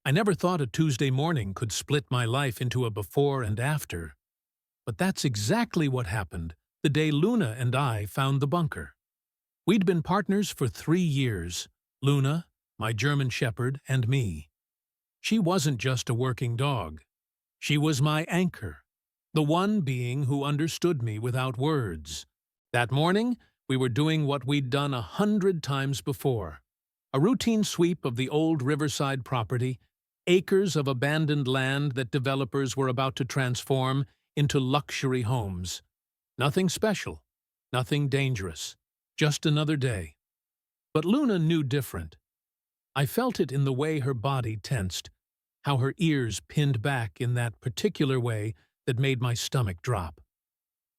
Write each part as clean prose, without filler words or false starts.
I never thought a Tuesday morning could split my life into a before and after. But that's exactly what happened the day Luna and I found the bunker. We'd been partners for 3 years, Luna, my German shepherd, and me. She wasn't just a working dog. She was my anchor, the one being who understood me without words. That morning, we were doing what we'd done 100 times before. A routine sweep of the old riverside property, acres of abandoned land that developers were about to transform into luxury homes. Nothing special, nothing dangerous, just another day. But Luna knew different. I felt it in the way her body tensed, how her ears pinned back in that particular way that made my stomach drop.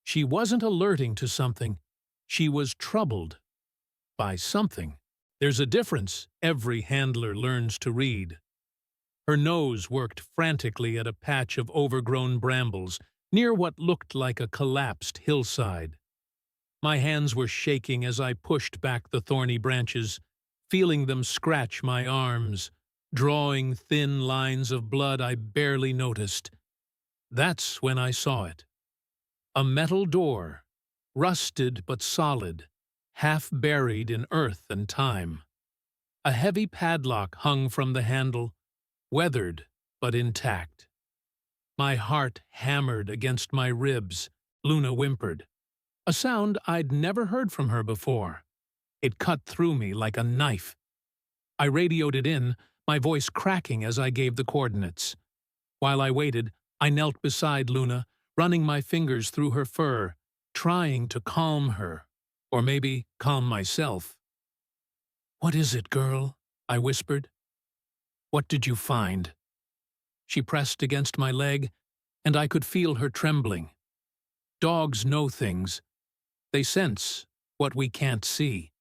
She wasn't alerting to something. She was troubled by something. There's a difference every handler learns to read. Her nose worked frantically at a patch of overgrown brambles near what looked like a collapsed hillside. My hands were shaking as I pushed back the thorny branches, feeling them scratch my arms, drawing thin lines of blood I barely noticed. That's when I saw it. A metal door, rusted but solid, half buried in earth and time. A heavy padlock hung from the handle, weathered but intact. My heart hammered against my ribs. Luna whimpered, a sound I'd never heard from her before. It cut through me like a knife. I radioed it in, my voice cracking as I gave the coordinates. While I waited, I knelt beside Luna, running my fingers through her fur, trying to calm her, or maybe calm myself. "What is it, girl?" I whispered. "What did you find?" She pressed against my leg, and I could feel her trembling. Dogs know things. They sense what we can't see.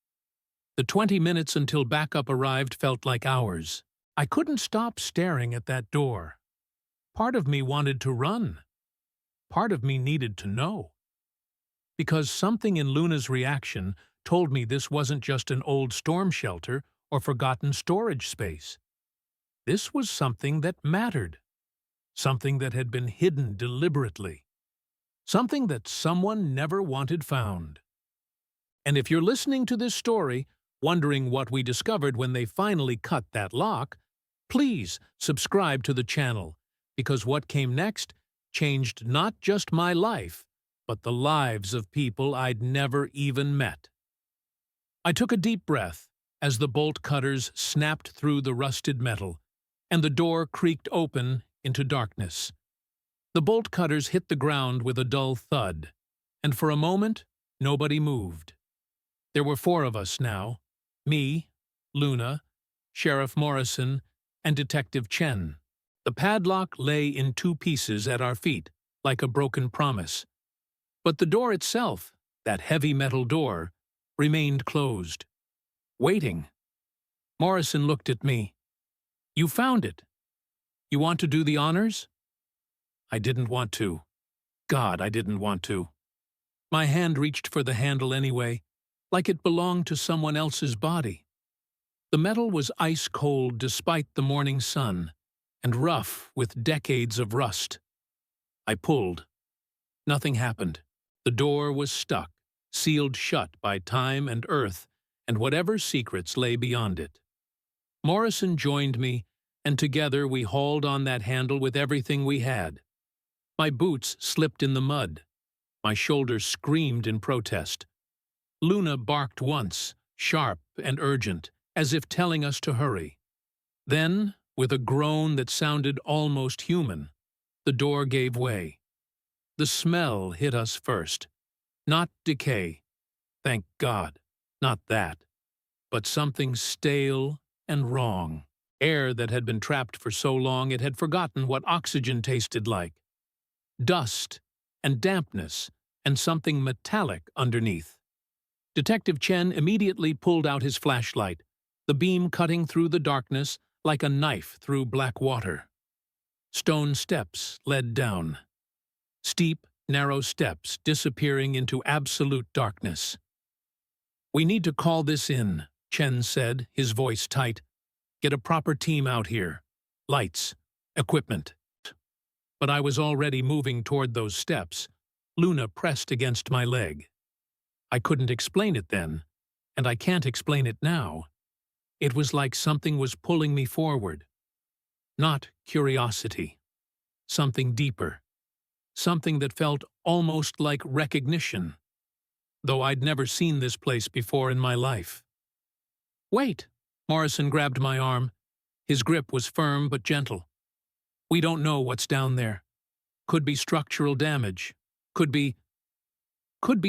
The 20 minutes until backup arrived felt like hours. I couldn't stop staring at that door. Part of me wanted to run. Part of me needed to know. Because something in Luna's reaction told me this wasn't just an old storm shelter or forgotten storage space. This was something that mattered. Something that had been hidden deliberately. Something that someone never wanted found. And if you're listening to this story, wondering what we discovered when they finally cut that lock, please subscribe to the channel, because what came next changed not just my life, but the lives of people I'd never even met. I took a deep breath as the bolt cutters snapped through the rusted metal, and the door creaked open into darkness. The bolt cutters hit the ground with a dull thud, and for a moment, nobody moved. There were 4 of us now, me, Luna, Sheriff Morrison, and Detective Chen. The padlock lay in 2 pieces at our feet, like a broken promise. But the door itself, that heavy metal door, remained closed, waiting. Morrison looked at me. "You found it. You want to do the honors?" I didn't want to. God, I didn't want to. My hand reached for the handle anyway, like it belonged to someone else's body. The metal was ice cold despite the morning sun, and rough with decades of rust. I pulled. Nothing happened. The door was stuck, sealed shut by time and earth, and whatever secrets lay beyond it. Morrison joined me, and together we hauled on that handle with everything we had. My boots slipped in the mud. My shoulders screamed in protest. Luna barked once, sharp and urgent, as if telling us to hurry. Then, with a groan that sounded almost human, the door gave way. The smell hit us first. Not decay. Thank God. Not that. But something stale and wrong. Air that had been trapped for so long it had forgotten what oxygen tasted like. Dust and dampness and something metallic underneath. Detective Chen immediately pulled out his flashlight, the beam cutting through the darkness like a knife through black water. Stone steps led down. Steep, narrow steps disappearing into absolute darkness. "We need to call this in," Chen said, his voice tight. "Get a proper team out here. Lights. Equipment. But I was already moving toward those steps. Luna pressed against my leg. I couldn't explain it then, and I can't explain it now. It was like something was pulling me forward. Not curiosity. Something deeper. Something that felt almost like recognition, though I'd never seen this place before in my life. "Wait!" Morrison grabbed my arm. His grip was firm but gentle. "We don't know what's down there. Could be structural damage. Could be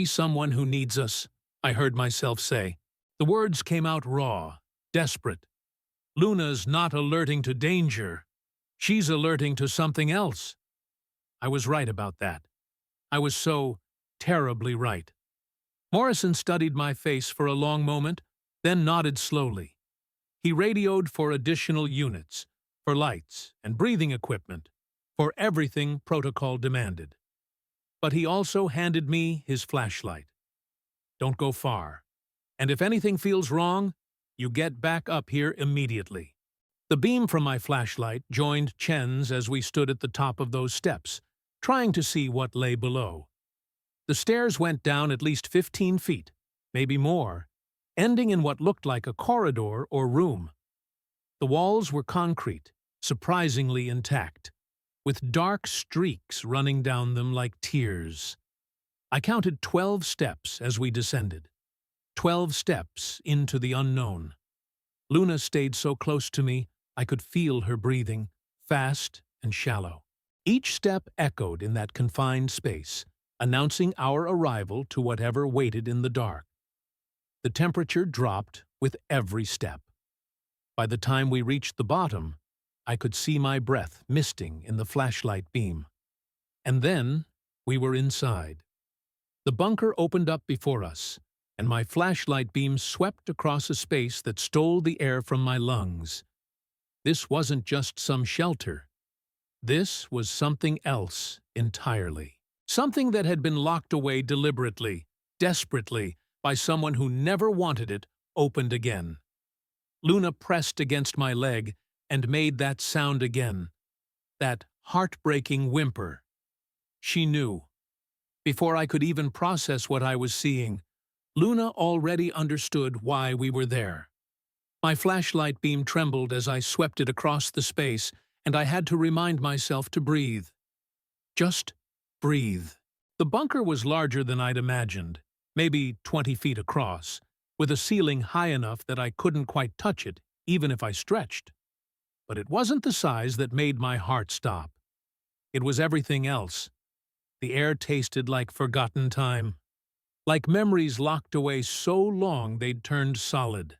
someone who needs us," I heard myself say. The words came out raw, desperate. "Luna's not alerting to danger. She's alerting to something else." I was right about that. I was so terribly right. Morrison studied my face for a long moment, then nodded slowly. He radioed for additional units, for lights and breathing equipment, for everything protocol demanded. But he also handed me his flashlight. "Don't go far. And if anything feels wrong, you get back up here immediately." The beam from my flashlight joined Chen's as we stood at the top of those steps, trying to see what lay below. The stairs went down at least 15 feet, maybe more, ending in what looked like a corridor or room. The walls were concrete, surprisingly intact, with dark streaks running down them like tears. I counted 12 steps as we descended. 12 steps into the unknown. Luna stayed so close to me, I could feel her breathing, fast and shallow. Each step echoed in that confined space, announcing our arrival to whatever waited in the dark. The temperature dropped with every step. By the time we reached the bottom, I could see my breath misting in the flashlight beam. And then we were inside. The bunker opened up before us, and my flashlight beam swept across a space that stole the air from my lungs. This wasn't just some shelter. This was something else entirely. Something that had been locked away deliberately, desperately, by someone who never wanted it opened again. Luna pressed against my leg and made that sound again, that heartbreaking whimper. She knew. Before I could even process what I was seeing, Luna already understood why we were there. My flashlight beam trembled as I swept it across the space, and I had to remind myself to breathe. Just breathe. The bunker was larger than I'd imagined, maybe 20 feet across, with a ceiling high enough that I couldn't quite touch it, even if I stretched. But it wasn't the size that made my heart stop. It was everything else. The air tasted like forgotten time, like memories locked away so long they'd turned solid.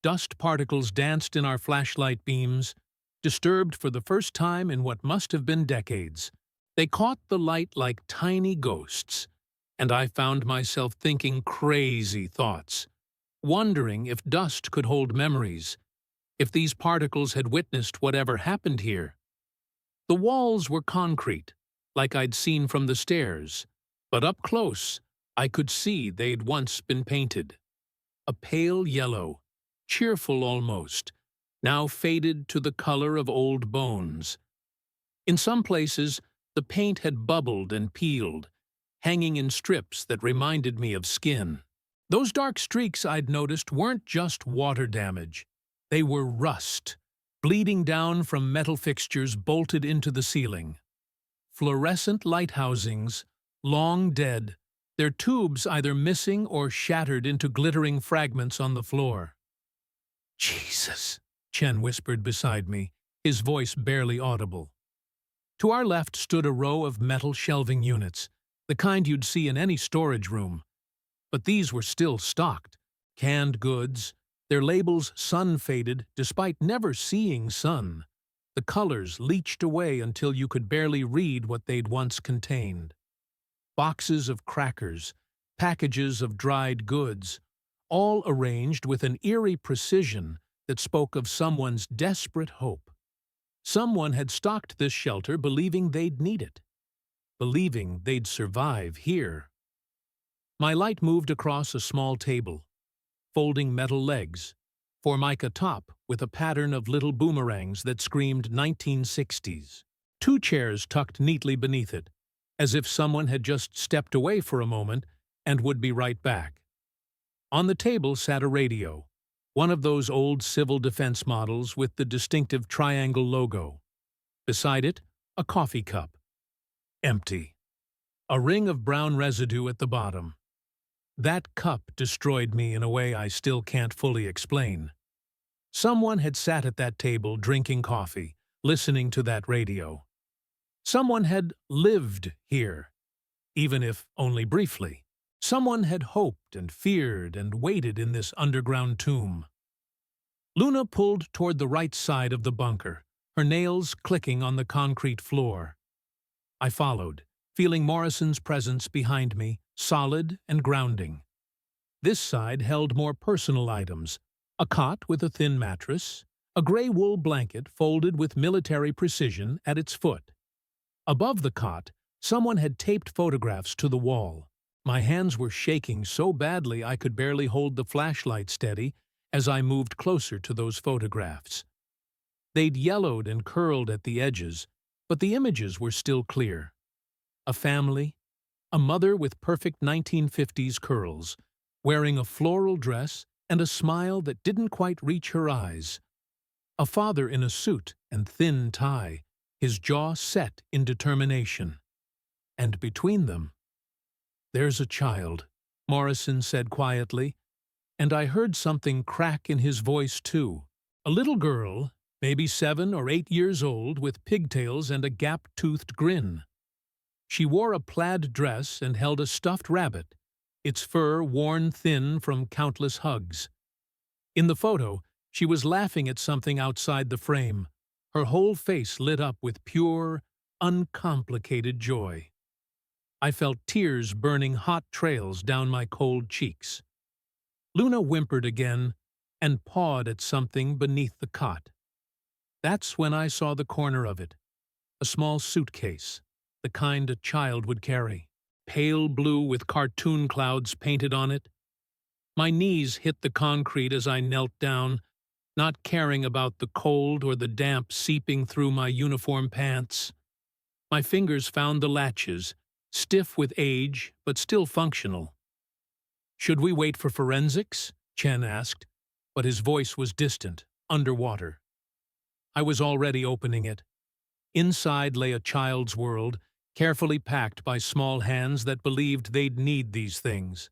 Dust particles danced in our flashlight beams, disturbed for the first time in what must have been decades. They caught the light like tiny ghosts, and I found myself thinking crazy thoughts, wondering if dust could hold memories, if these particles had witnessed whatever happened here. The walls were concrete, like I'd seen from the stairs, but up close I could see they'd once been painted. A pale yellow, cheerful almost, now faded to the color of old bones. In some places, the paint had bubbled and peeled, hanging in strips that reminded me of skin. Those dark streaks I'd noticed weren't just water damage. They were rust, bleeding down from metal fixtures bolted into the ceiling. Fluorescent light housings, long dead, their tubes either missing or shattered into glittering fragments on the floor. "Jesus," Chen whispered beside me, his voice barely audible. To our left stood a row of metal shelving units, the kind you'd see in any storage room. But these were still stocked, canned goods, their labels sun-faded despite never seeing sun. The colors leached away until you could barely read what they'd once contained. Boxes of crackers, packages of dried goods, all arranged with an eerie precision that spoke of someone's desperate hope. Someone had stocked this shelter believing they'd need it, believing they'd survive here. My light moved across a small table, folding metal legs, Formica top with a pattern of little boomerangs that screamed 1960s. Two chairs tucked neatly beneath it, as if someone had just stepped away for a moment and would be right back. On the table sat a radio, one of those old civil defense models with the distinctive triangle logo. Beside it, a coffee cup. Empty. A ring of brown residue at the bottom. That cup destroyed me in a way I still can't fully explain. Someone had sat at that table drinking coffee, listening to that radio. Someone had lived here, even if only briefly. Someone had hoped and feared and waited in this underground tomb. Luna pulled toward the right side of the bunker, her nails clicking on the concrete floor. I followed, feeling Morrison's presence behind me, solid and grounding. This side held more personal items, a cot with a thin mattress, a gray wool blanket folded with military precision at its foot. Above the cot, someone had taped photographs to the wall. My hands were shaking so badly I could barely hold the flashlight steady as I moved closer to those photographs. They'd yellowed and curled at the edges, but the images were still clear. A family, a mother with perfect 1950s curls, wearing a floral dress and a smile that didn't quite reach her eyes. A father in a suit and thin tie, his jaw set in determination. And between them, "There's a child," Morrison said quietly, and I heard something crack in his voice too. A little girl, maybe 7 or 8 years old, with pigtails and a gap-toothed grin. She wore a plaid dress and held a stuffed rabbit, its fur worn thin from countless hugs. In the photo, she was laughing at something outside the frame, her whole face lit up with pure, uncomplicated joy. I felt tears burning hot trails down my cold cheeks. Luna whimpered again and pawed at something beneath the cot. That's when I saw the corner of it, a small suitcase, the kind a child would carry, pale blue with cartoon clouds painted on it. My knees hit the concrete as I knelt down, not caring about the cold or the damp seeping through my uniform pants. My fingers found the latches, stiff with age but still functional. "Should we wait for forensics?" Chen asked, but his voice was distant, underwater. I was already opening it. Inside lay a child's world, carefully packed by small hands that believed they'd need these things.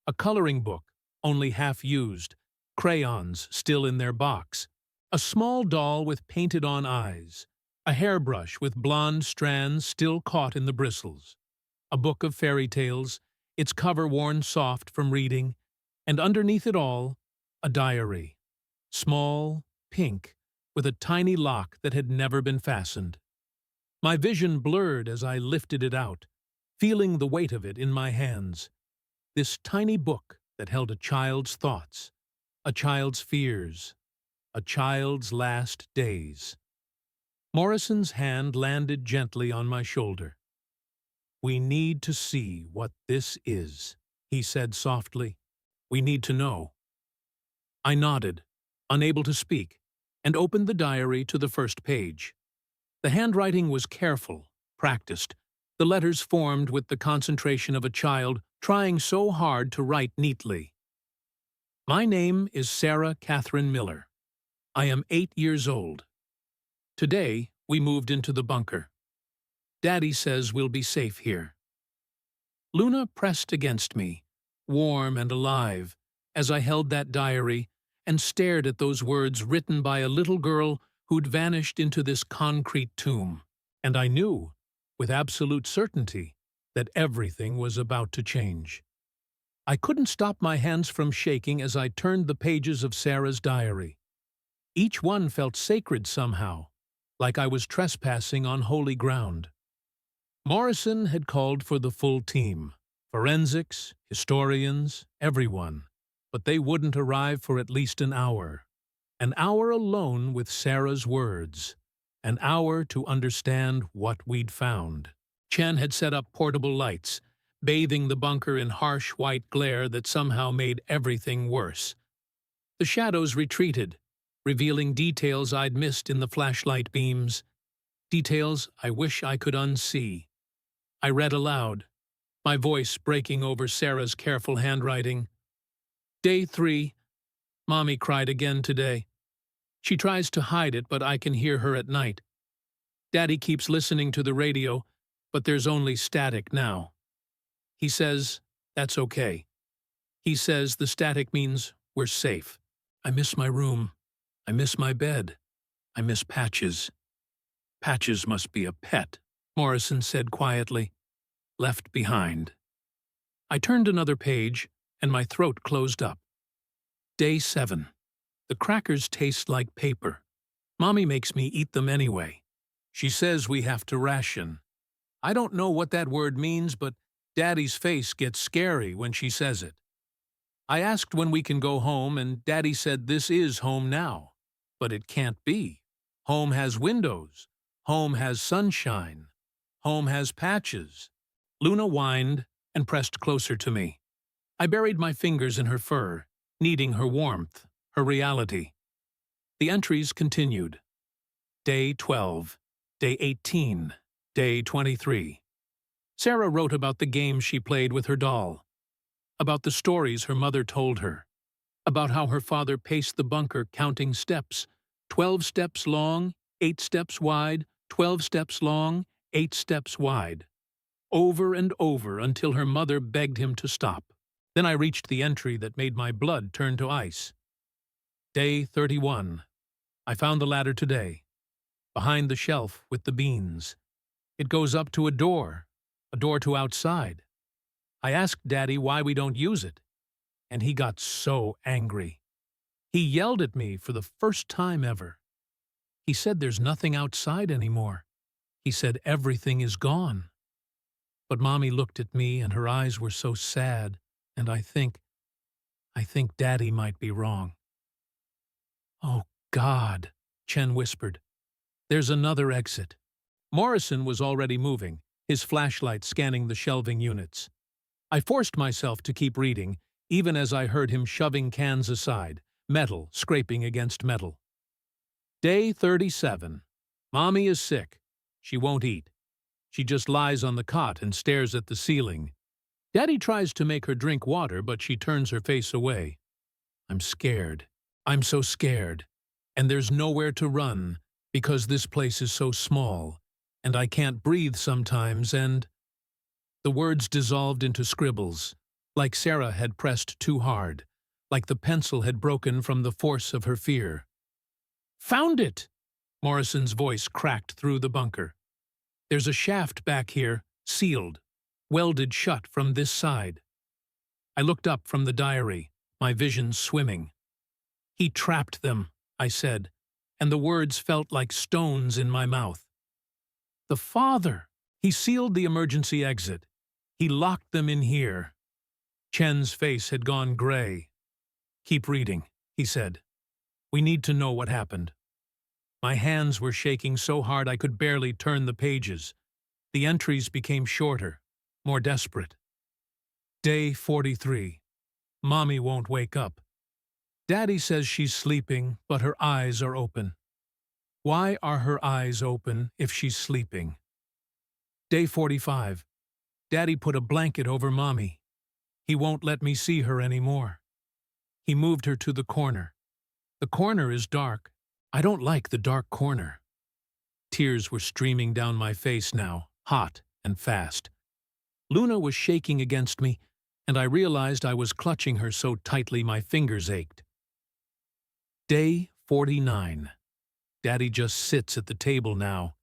A coloring book, only half used, crayons still in their box, a small doll with painted-on eyes, a hairbrush with blonde strands still caught in the bristles, a book of fairy tales, its cover worn soft from reading, and underneath it all, a diary, small, pink, with a tiny lock that had never been fastened. My vision blurred as I lifted it out, feeling the weight of it in my hands. This tiny book that held a child's thoughts, a child's fears, a child's last days. Morrison's hand landed gently on my shoulder. "We need to see what this is," he said softly. "We need to know." I nodded, unable to speak, and opened the diary to the first page. The handwriting was careful, practiced, the letters formed with the concentration of a child trying so hard to write neatly. "My name is Sarah Catherine Miller. I am 8 years old. Today, we moved into the bunker. Daddy says we'll be safe here." Luna pressed against me, warm and alive, as I held that diary and stared at those words written by a little girl who'd vanished into this concrete tomb. And I knew, with absolute certainty, that everything was about to change. I couldn't stop my hands from shaking as I turned the pages of Sarah's diary. Each one felt sacred somehow, like I was trespassing on holy ground. Morrison had called for the full team, forensics, historians, everyone, but they wouldn't arrive for at least an hour. An hour alone with Sarah's words, an hour to understand what we'd found. Chen had set up portable lights, bathing the bunker in harsh white glare that somehow made everything worse. The shadows retreated, revealing details I'd missed in the flashlight beams, details I wish I could unsee. I read aloud, my voice breaking over Sarah's careful handwriting. Day 3. Mommy cried again today. She tries to hide it, but I can hear her at night. Daddy keeps listening to the radio, but there's only static now. He says, that's okay. He says the static means we're safe. I miss my room. I miss my bed. I miss Patches. Patches must be a pet, Morrison said quietly. Left behind. I turned another page, and my throat closed up. Day 7. The crackers taste like paper. Mommy makes me eat them anyway. She says we have to ration. I don't know what that word means, but Daddy's face gets scary when she says it. I asked when we can go home, and Daddy said this is home now. But it can't be. Home has windows. Home has sunshine. Home has Patches. Luna whined and pressed closer to me. I buried my fingers in her fur, needing her warmth, her reality. The entries continued. Day 12, Day 18, Day 23. Sarah wrote about the games she played with her doll, about the stories her mother told her, about how her father paced the bunker counting steps, 12 steps long, 8 steps wide, 12 steps long, 8 steps wide, over and over until her mother begged him to stop. Then I reached the entry that made my blood turn to ice. Day 31. I found the ladder today, behind the shelf with the beans. It goes up to a door to outside. I asked Daddy why we don't use it, and he got so angry. He yelled at me for the first time ever. He said there's nothing outside anymore. He said everything is gone. But Mommy looked at me and her eyes were so sad, and I think Daddy might be wrong. Oh, God, Chen whispered. There's another exit. Morrison was already moving, his flashlight scanning the shelving units. I forced myself to keep reading, even as I heard him shoving cans aside, metal scraping against metal. Day 37. Mommy is sick. She won't eat. She just lies on the cot and stares at the ceiling. Daddy tries to make her drink water, but she turns her face away. I'm scared. I'm so scared. And there's nowhere to run, because this place is so small, and I can't breathe sometimes, and... The words dissolved into scribbles, like Sarah had pressed too hard, like the pencil had broken from the force of her fear. Found it! Morrison's voice cracked through the bunker. There's a shaft back here, sealed, welded shut from this side. I looked up from the diary, my vision swimming. He trapped them, I said, and the words felt like stones in my mouth. The father! He sealed the emergency exit. He locked them in here. Chen's face had gone gray. Keep reading, he said. We need to know what happened. My hands were shaking so hard I could barely turn the pages. The entries became shorter, more desperate. Day 43. Mommy won't wake up. Daddy says she's sleeping, but her eyes are open. Why are her eyes open if she's sleeping? Day 45. Daddy put a blanket over Mommy. He won't let me see her anymore. He moved her to the corner. The corner is dark. I don't like the dark corner. Tears were streaming down my face now, hot and fast. Luna was shaking against me, and I realized I was clutching her so tightly my fingers ached. Day 49. Daddy just sits at the table now.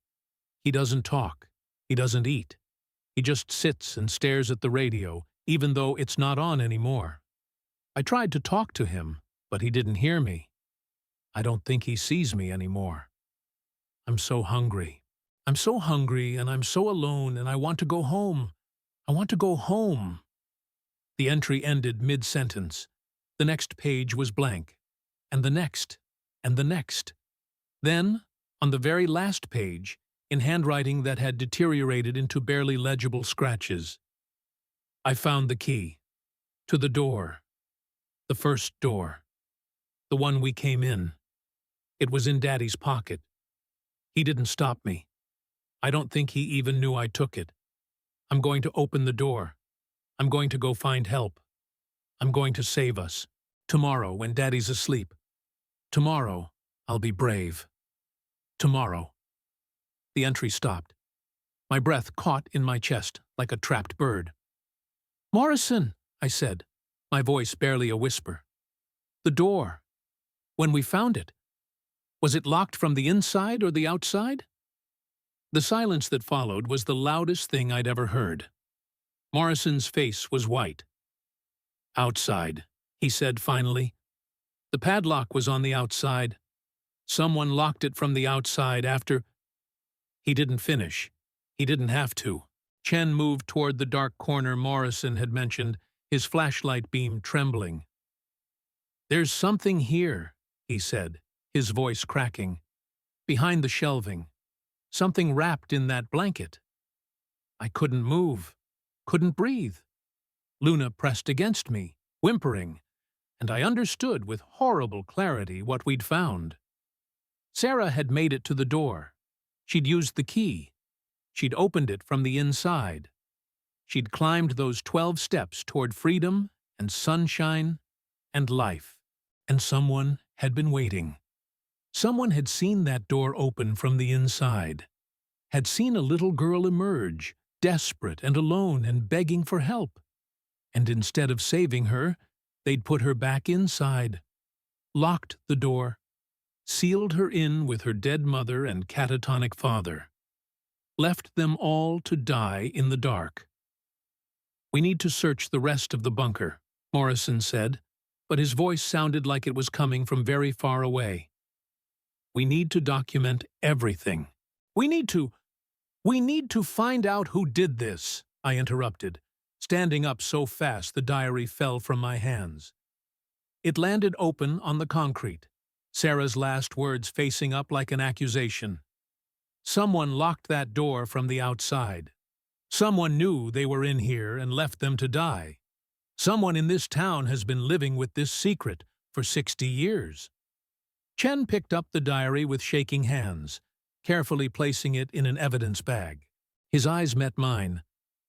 He doesn't talk. He doesn't eat. He just sits and stares at the radio, even though it's not on anymore. I tried to talk to him, but he didn't hear me. I don't think he sees me anymore. I'm so hungry. I'm so hungry, and I'm so alone, and I want to go home. I want to go home. The entry ended mid-sentence. The next page was blank, and the next, and the next. Then, on the very last page, in handwriting that had deteriorated into barely legible scratches, I found the key. To the door. The first door. the one we came in. It was in Daddy's pocket. He didn't stop me. I don't think he even knew I took it. I'm going to open the door. I'm going to go find help. I'm going to save us. Tomorrow, when Daddy's asleep. Tomorrow, I'll be brave. Tomorrow. The entry stopped. My breath caught in my chest like a trapped bird. "Morrison," I said, my voice barely a whisper. "The door. When we found it. Was it locked from the inside or the outside?" The silence that followed was the loudest thing I'd ever heard. Morrison's face was white. "Outside," he said finally. "The padlock was on the outside. Someone locked it from the outside after—" He didn't finish. He didn't have to. Chen moved toward the dark corner Morrison had mentioned, his flashlight beam trembling. "There's something here," he said, his voice cracking. "Behind the shelving. Something wrapped in that blanket." I couldn't move, couldn't breathe. Luna pressed against me, whimpering, and I understood with horrible clarity what we'd found. Sarah had made it to the door. She'd used the key. She'd opened it from the inside. She'd climbed those 12 steps toward freedom and sunshine and life. And someone had been waiting. Someone had seen that door open from the inside, had seen a little girl emerge, desperate and alone and begging for help. And instead of saving her, they'd put her back inside, locked the door, sealed her in with her dead mother and catatonic father, left them all to die in the dark. "We need to search the rest of the bunker," Morrison said, but his voice sounded like it was coming from very far away. "We need to document everything. We need to find out who did this," I interrupted, standing up so fast the diary fell from my hands. It landed open on the concrete, Sarah's last words facing up like an accusation. "Someone locked that door from the outside. Someone knew they were in here and left them to die. Someone in this town has been living with this secret for 60 years. Chen picked up the diary with shaking hands, carefully placing it in an evidence bag. His eyes met mine,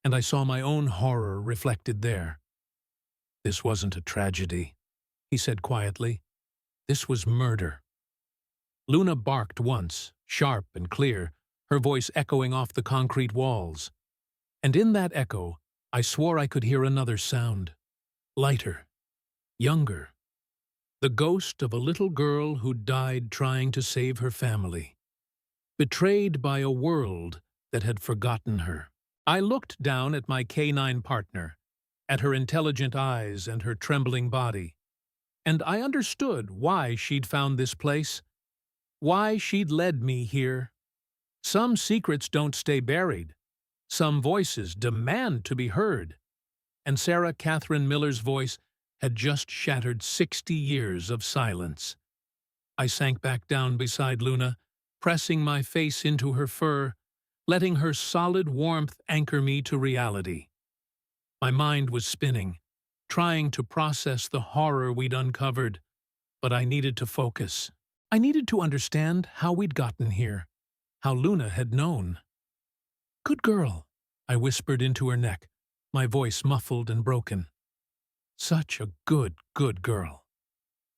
and I saw my own horror reflected there. "This wasn't a tragedy," he said quietly. "This was murder." Luna barked once, sharp and clear, her voice echoing off the concrete walls. And in that echo, I swore I could hear another sound. Lighter. Younger. The ghost of a little girl who died trying to save her family. Betrayed by a world that had forgotten her. I looked down at my canine partner, at her intelligent eyes and her trembling body, and I understood why she'd found this place, why she'd led me here. Some secrets don't stay buried. Some voices demand to be heard. And Sarah Catherine Miller's voice had just shattered 60 years of silence. I sank back down beside Luna, pressing my face into her fur, letting her solid warmth anchor me to reality. My mind was spinning, trying to process the horror we'd uncovered, but I needed to focus. I needed to understand how we'd gotten here, how Luna had known. "Good girl," I whispered into her neck, my voice muffled and broken. "Such a good girl."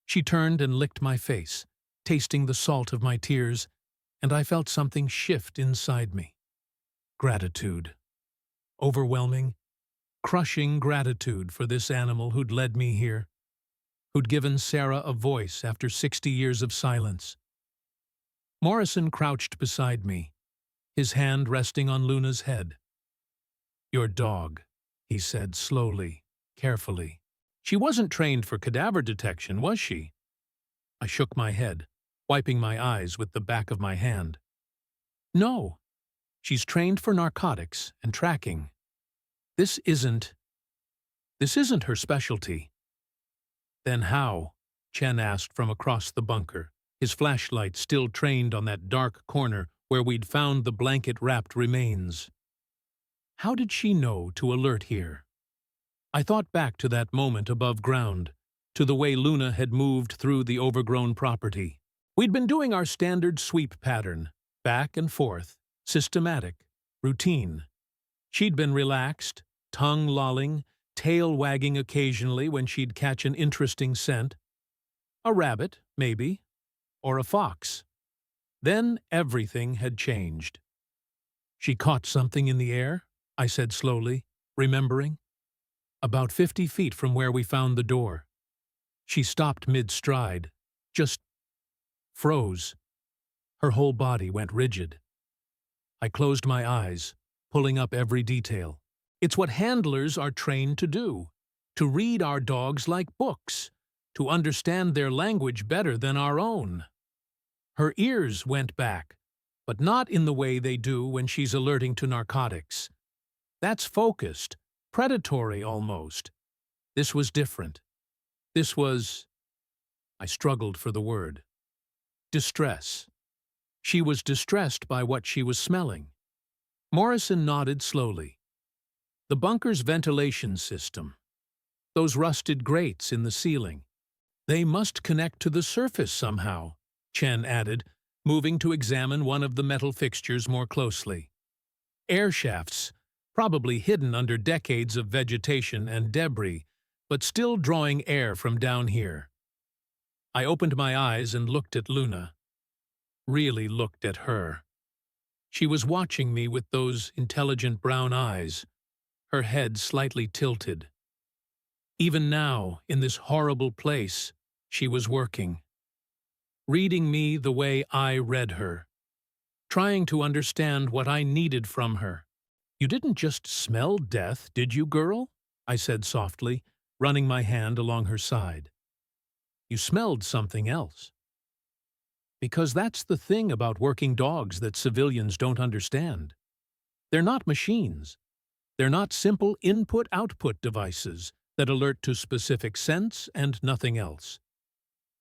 She turned and licked my face, tasting the salt of my tears, and I felt something shift inside me. Gratitude. Overwhelming, crushing gratitude for this animal who'd led me here, who'd given Sarah a voice after 60 years of silence. Morrison crouched beside me, his hand resting on Luna's head. "Your dog," he said slowly, carefully. "She wasn't trained for cadaver detection, was she?" I shook my head, wiping my eyes with the back of my hand. "No. She's trained for narcotics and tracking. This isn't her specialty." "Then how?" Chen asked from across the bunker, his flashlight still trained on that dark corner where we'd found the blanket-wrapped remains. How did she know to alert here? I thought back to that moment above ground, to the way Luna had moved through the overgrown property. We'd been doing our standard sweep pattern, back and forth, systematic, routine. She'd been relaxed, tongue lolling, tail wagging occasionally when she'd catch an interesting scent. A rabbit, maybe, or a fox. Then everything had changed. She caught something in the air, I said slowly, remembering. About 50 feet from where we found the door. She stopped mid-stride, just froze. Her whole body went rigid. I closed my eyes, pulling up every detail. It's what handlers are trained to do, to read our dogs like books, to understand their language better than our own. Her ears went back, but not in the way they do when she's alerting to narcotics. That's focused, predatory almost. This was different. This was, I struggled for the word, distress. She was distressed by what she was smelling. Morrison nodded slowly. The bunker's ventilation system. Those rusted grates in the ceiling. They must connect to the surface somehow, Chen added, moving to examine one of the metal fixtures more closely. Air shafts, probably hidden under decades of vegetation and debris, but still drawing air from down here. I opened my eyes and looked at Luna. Really looked at her. She was watching me with those intelligent brown eyes, her head slightly tilted. Even now, in this horrible place, she was working. Reading me the way I read her. Trying to understand what I needed from her. "You didn't just smell death, did you, girl?" I said softly, running my hand along her side. "You smelled something else." Because that's the thing about working dogs that civilians don't understand. They're not machines. They're not simple input-output devices that alert to specific scents and nothing else.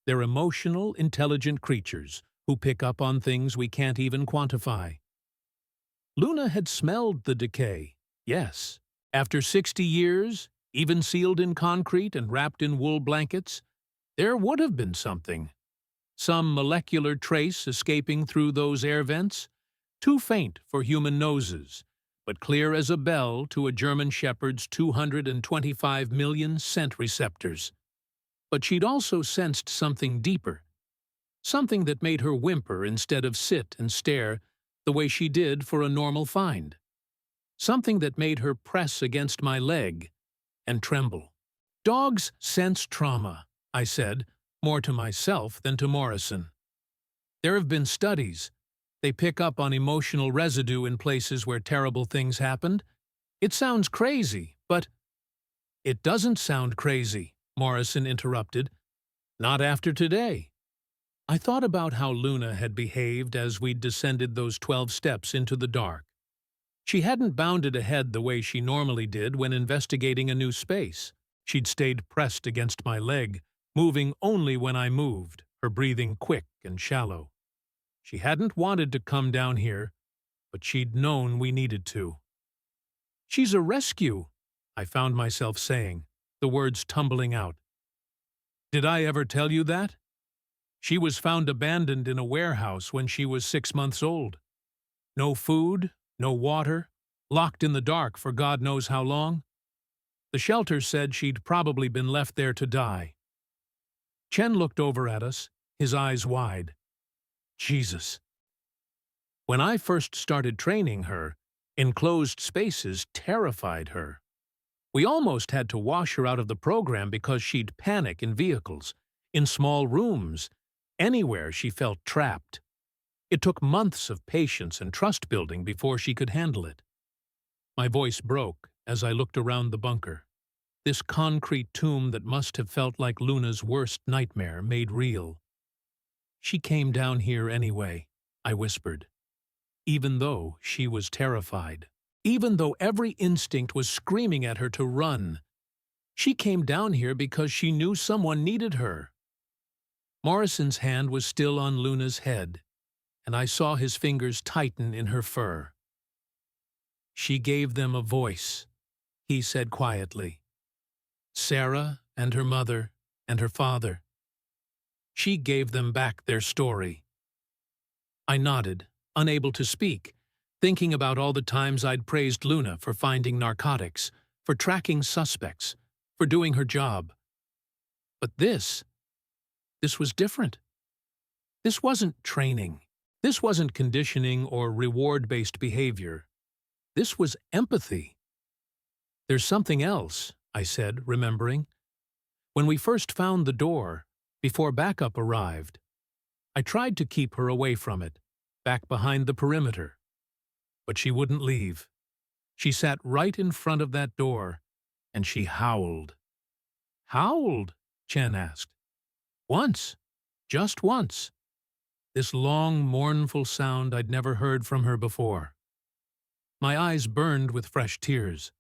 They're emotional, intelligent creatures who pick up on things we can't even quantify. Luna had smelled the decay, yes. After 60 years, even sealed in concrete and wrapped in wool blankets, there would have been something. Some molecular trace escaping through those air vents, too faint for human noses, but clear as a bell to a German shepherd's 225 million scent receptors. But she'd also sensed something deeper, something that made her whimper instead of sit and stare the way she did for a normal find. Something that made her press against my leg and tremble. "Dogs sense trauma," I said, more to myself than to Morrison. "There have been studies. They pick up on emotional residue in places where terrible things happened. It sounds crazy, but—" "It doesn't sound crazy," Morrison interrupted. "Not after today." I thought about how Luna had behaved as we'd descended those 12 steps into the dark. She hadn't bounded ahead the way she normally did when investigating a new space. She'd stayed pressed against my leg, moving only when I moved, her breathing quick and shallow. She hadn't wanted to come down here, but she'd known we needed to. "She's a rescue," I found myself saying, the words tumbling out. "Did I ever tell you that? She was found abandoned in a warehouse when she was 6 months old. No food, no water, locked in the dark for God knows how long. The shelter said she'd probably been left there to die." Chen looked over at us, his eyes wide. Jesus. When I first started training her, enclosed spaces terrified her. We almost had to wash her out of the program because she'd panic in vehicles, in small rooms, anywhere she felt trapped. It took months of patience and trust building before she could handle it. My voice broke as I looked around the bunker. This concrete tomb that must have felt like Luna's worst nightmare made real. "She came down here anyway," I whispered. Even though she was terrified. Even though every instinct was screaming at her to run. She came down here because she knew someone needed her. Morrison's hand was still on Luna's head, and I saw his fingers tighten in her fur. "She gave them a voice," he said quietly. "Sarah and her mother, and her father. She gave them back their story. I nodded, unable to speak, thinking about all the times I'd praised Luna for finding narcotics, for tracking suspects, for doing her job. But this was different. This wasn't training. This wasn't conditioning or reward-based behavior. This was empathy. "There's something else," I said, remembering. "When we first found the door, before backup arrived, I tried to keep her away from it, back behind the perimeter. But she wouldn't leave. She sat right in front of that door, and she howled." "Howled?" Chen asked. "Once. Just once." This long, mournful sound I'd never heard from her before. My eyes burned with fresh tears.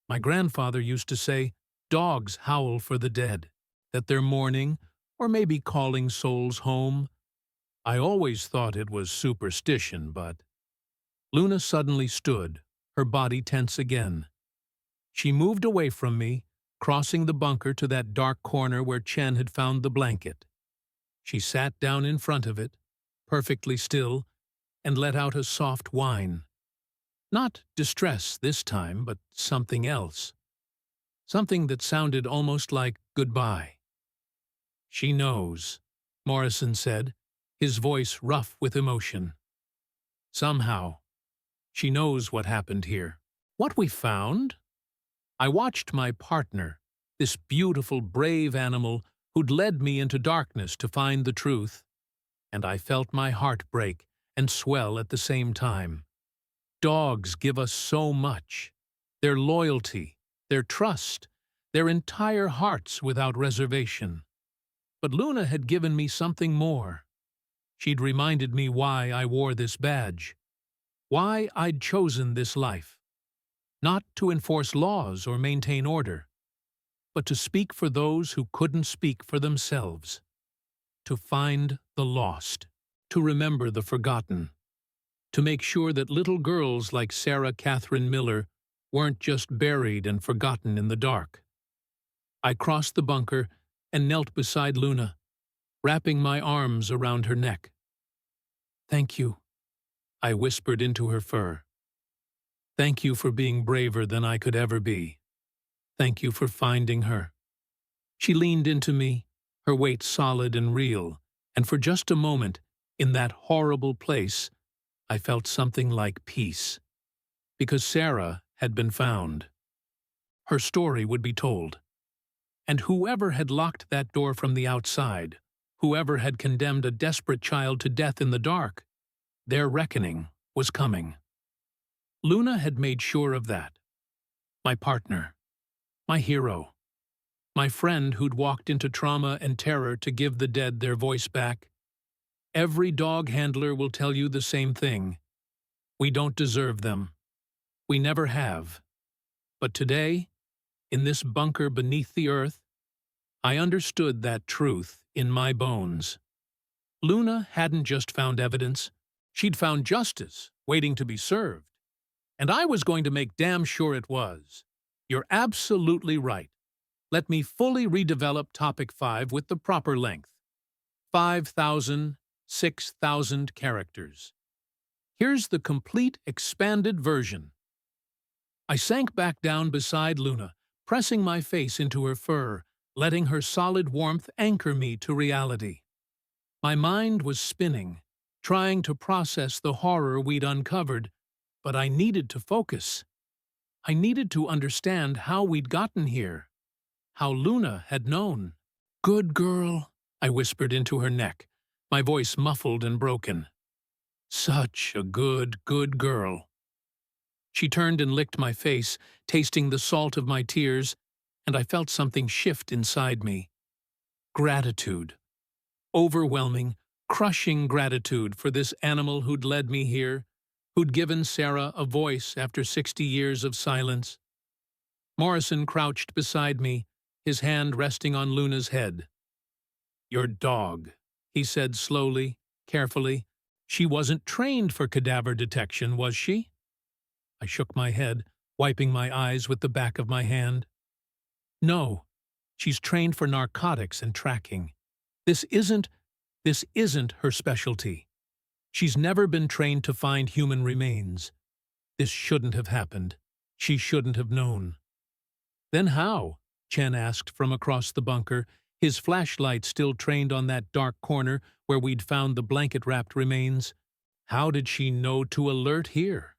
My grandfather used to say, dogs howl for the dead, that they're mourning, or maybe calling souls home. I always thought it was superstition, but... Luna suddenly stood, her body tense again. She moved away from me, crossing the bunker to that dark corner where Chen had found the blanket. She sat down in front of it, perfectly still, and let out a soft whine. Not distress this time, but something else. Something that sounded almost like goodbye. "She knows," Morrison said, his voice rough with emotion. "Somehow, she knows what happened here. What we found?" I watched my partner, this beautiful, brave animal who'd led me into darkness to find the truth, and I felt my heart break and swell at the same time. Dogs give us so much. Their loyalty, their trust, their entire hearts without reservation. But Luna had given me something more. She'd reminded me why I wore this badge, why I'd chosen this life. Not to enforce laws or maintain order, but to speak for those who couldn't speak for themselves. To find the lost, to remember the forgotten, to make sure that little girls like Sarah Catherine Miller weren't just buried and forgotten in the dark. I crossed the bunker and knelt beside Luna, wrapping my arms around her neck. "Thank you," I whispered into her fur. "Thank you for being braver than I could ever be. Thank you for finding her." She leaned into me, her weight solid and real, and for just a moment, in that horrible place, I felt something like peace. Because Sarah had been found. Her story would be told. And whoever had locked that door from the outside, whoever had condemned a desperate child to death in the dark, their reckoning was coming. Luna had made sure of that. My partner, my hero, my friend who'd walked into trauma and terror to give the dead their voice back. Every dog handler will tell you the same thing. We don't deserve them. We never have. But today, in this bunker beneath the earth, I understood that truth in my bones. Luna hadn't just found evidence, she'd found justice waiting to be served. And I was going to make damn sure it was. You're absolutely right. Let me fully redevelop Topic 5 with the proper length. 5,000, 6,000 characters. Here's the complete expanded version. I sank back down beside Luna, pressing my face into her fur, letting her solid warmth anchor me to reality. My mind was spinning, trying to process the horror we'd uncovered, but I needed to focus. I needed to understand how we'd gotten here, how Luna had known. "Good girl," I whispered into her neck, my voice muffled and broken. "Such a good girl." She turned and licked my face, tasting the salt of my tears, and I felt something shift inside me. Gratitude. Overwhelming, crushing gratitude for this animal who'd led me here, who'd given Sarah a voice after 60 years of silence. Morrison crouched beside me, his hand resting on Luna's head. "Your dog," he said slowly, carefully. "She wasn't trained for cadaver detection, was she?" I shook my head, wiping my eyes with the back of my hand. "No, She's trained for narcotics and tracking. This isn't, this isn't her specialty. She's never been trained to find human remains. This shouldn't have happened. She shouldn't have known. Then how? Chen asked from across the bunker, his flashlight still trained on that dark corner where we'd found the blanket-wrapped remains. How did she know to alert here?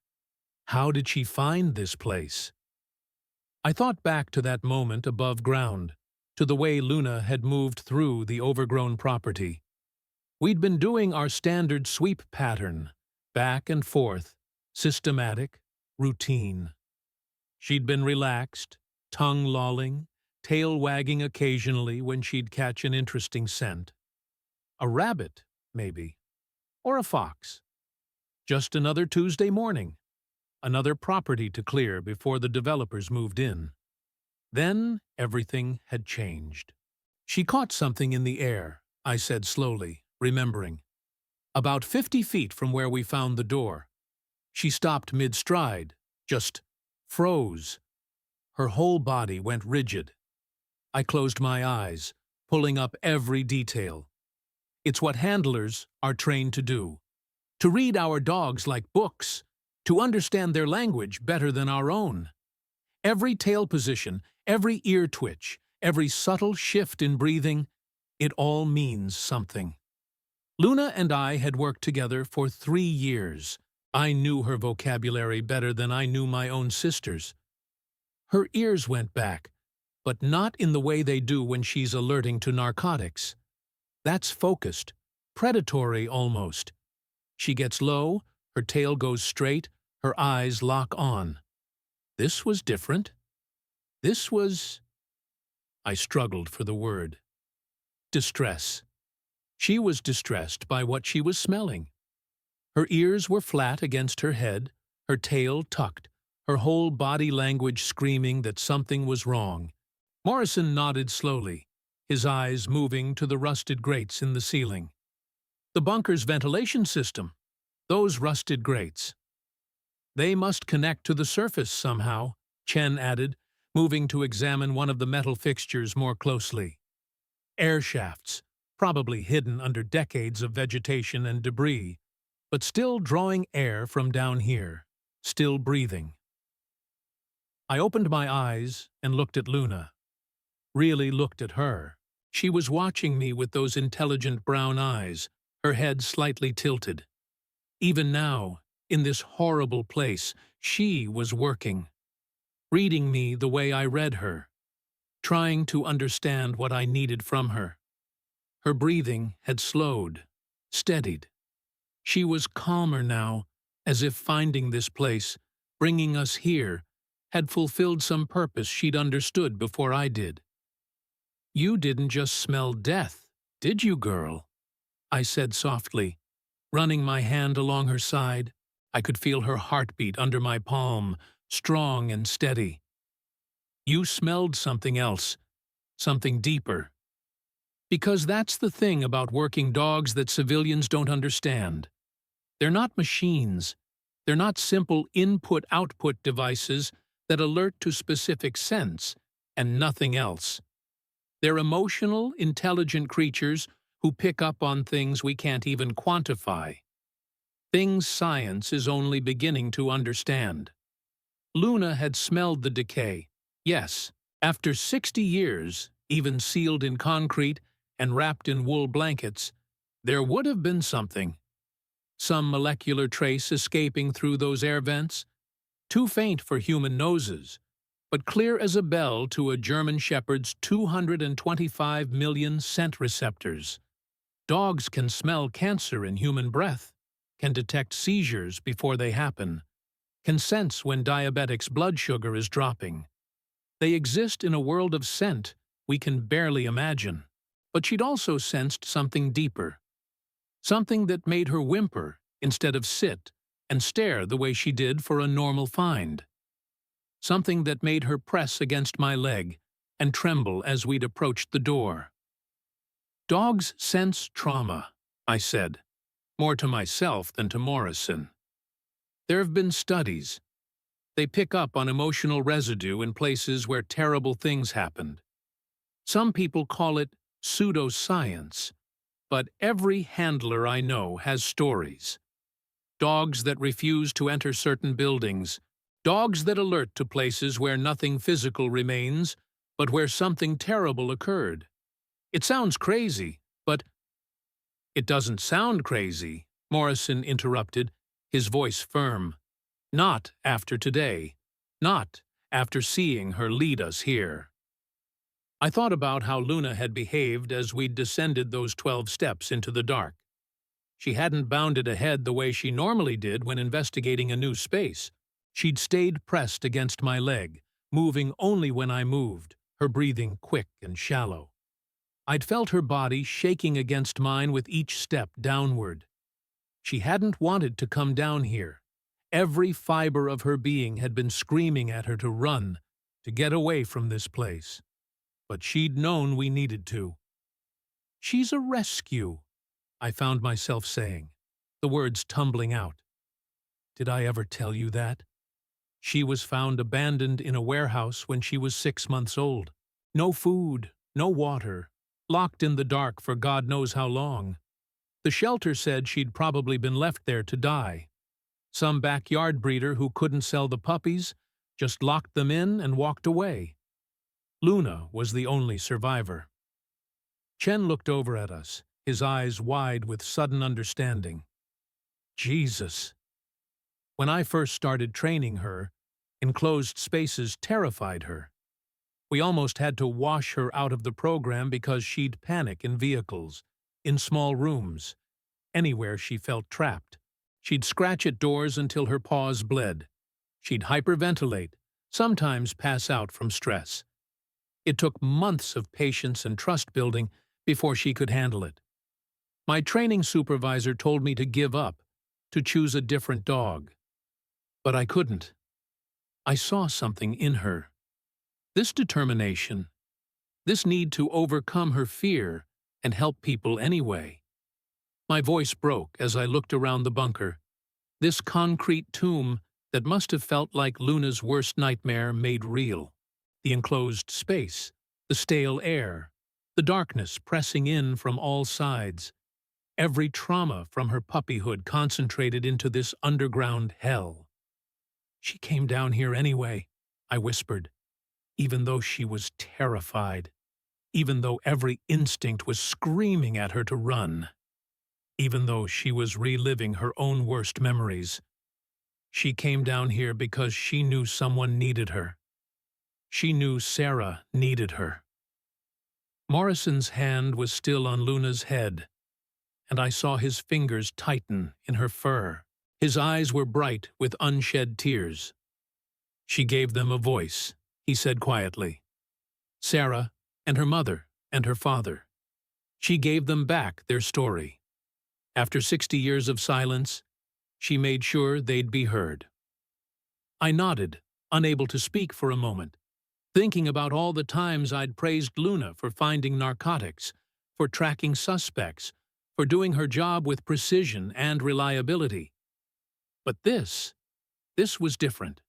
How did she find this place? I thought back to that moment above ground, to the way Luna had moved through the overgrown property. We'd been doing our standard sweep pattern, back and forth, systematic, routine. She'd been relaxed, tongue lolling, tail wagging occasionally when she'd catch an interesting scent. A rabbit, maybe, or a fox. Just another Tuesday morning, another property to clear before the developers moved in. Then everything had changed. She caught something in the air, I said slowly, remembering. About 50 feet from where we found the door. She stopped mid-stride, just froze. Her whole body went rigid. I closed my eyes, pulling up every detail. It's what handlers are trained to do. To read our dogs like books, to understand their language better than our own. Every tail position, every ear twitch, every subtle shift in breathing, it all means something. Luna and I had worked together for 3 years. I knew her vocabulary better than I knew my own sister's. Her ears went back, but not in the way they do when she's alerting to narcotics. That's focused, predatory almost. She gets low, her tail goes straight, her eyes lock on. This was different. This was... I struggled for the word. Distress. She was distressed by what she was smelling. Her ears were flat against her head, her tail tucked, her whole body language screaming that something was wrong. Morrison nodded slowly, his eyes moving to the rusted grates in the ceiling. The bunker's ventilation system. Those rusted grates. They must connect to the surface somehow, Chen added, moving to examine one of the metal fixtures more closely. Air shafts, probably hidden under decades of vegetation and debris, but still drawing air from down here, still breathing. I opened my eyes and looked at Luna. Really looked at her. She was watching me with those intelligent brown eyes, her head slightly tilted. Even now, in this horrible place, she was working, reading me the way I read her, trying to understand what I needed from her. Her breathing had slowed, steadied. She was calmer now, as if finding this place, bringing us here, had fulfilled some purpose she'd understood before I did. "You didn't just smell death, did you, girl?" I said softly, running my hand along her side. I could feel her heartbeat under my palm, strong and steady. "You smelled something else, something deeper. Because that's the thing about working dogs that civilians don't understand. They're not machines. They're not simple input-output devices that alert to specific scents and nothing else. They're emotional, intelligent creatures who pick up on things we can't even quantify. Things science is only beginning to understand. Luna had smelled the decay. Yes, after 60 years, even sealed in concrete and wrapped in wool blankets, there would have been something. Some molecular trace escaping through those air vents, too faint for human noses, but clear as a bell to a German shepherd's 225 million scent receptors. Dogs can smell cancer in human breath, can detect seizures before they happen, can sense when diabetics' blood sugar is dropping. They exist in a world of scent we can barely imagine. But she'd also sensed something deeper, something that made her whimper instead of sit and stare the way she did for a normal find. Something that made her press against my leg and tremble as we'd approached the door. "Dogs sense trauma," I said, more to myself than to Morrison. "There have been studies. They pick up on emotional residue in places where terrible things happened. Some people call it pseudoscience, but every handler I know has stories. Dogs that refuse to enter certain buildings, dogs that alert to places where nothing physical remains, but where something terrible occurred. It sounds crazy, but it doesn't sound crazy, Morrison interrupted, his voice firm. Not after today. Not after seeing her lead us here. I thought about how Luna had behaved as we'd descended those 12 steps into the dark. She hadn't bounded ahead the way she normally did when investigating a new space. She'd stayed pressed against my leg, moving only when I moved, her breathing quick and shallow. I'd felt her body shaking against mine with each step downward. She hadn't wanted to come down here. Every fiber of her being had been screaming at her to run, to get away from this place. But she'd known we needed to. She's a rescue, I found myself saying, the words tumbling out. Did I ever tell you that? She was found abandoned in a warehouse when she was 6 months old. No food, no water, locked in the dark for God knows how long. The shelter said she'd probably been left there to die. Some backyard breeder who couldn't sell the puppies just locked them in and walked away. Luna was the only survivor. Chen looked over at us, his eyes wide with sudden understanding. Jesus! When I first started training her, enclosed spaces terrified her. We almost had to wash her out of the program because she'd panic in vehicles, in small rooms, anywhere she felt trapped. She'd scratch at doors until her paws bled. She'd hyperventilate, sometimes pass out from stress. It took months of patience and trust building before she could handle it. My training supervisor told me to give up, to choose a different dog. But I couldn't. I saw something in her. This determination, this need to overcome her fear and help people anyway. My voice broke as I looked around the bunker. This concrete tomb that must have felt like Luna's worst nightmare made real. The enclosed space, the stale air, the darkness pressing in from all sides. Every trauma from her puppyhood concentrated into this underground hell. She came down here anyway, I whispered, even though she was terrified, even though every instinct was screaming at her to run, even though she was reliving her own worst memories. She came down here because she knew someone needed her. She knew Sarah needed her. Morrison's hand was still on Luna's head, and I saw his fingers tighten in her fur. His eyes were bright with unshed tears. She gave them a voice, he said quietly. Sarah and her mother and her father. She gave them back their story. After 60 years of silence, she made sure they'd be heard. I nodded, unable to speak for a moment, thinking about all the times I'd praised Luna for finding narcotics, for tracking suspects, for doing her job with precision and reliability. But this was different.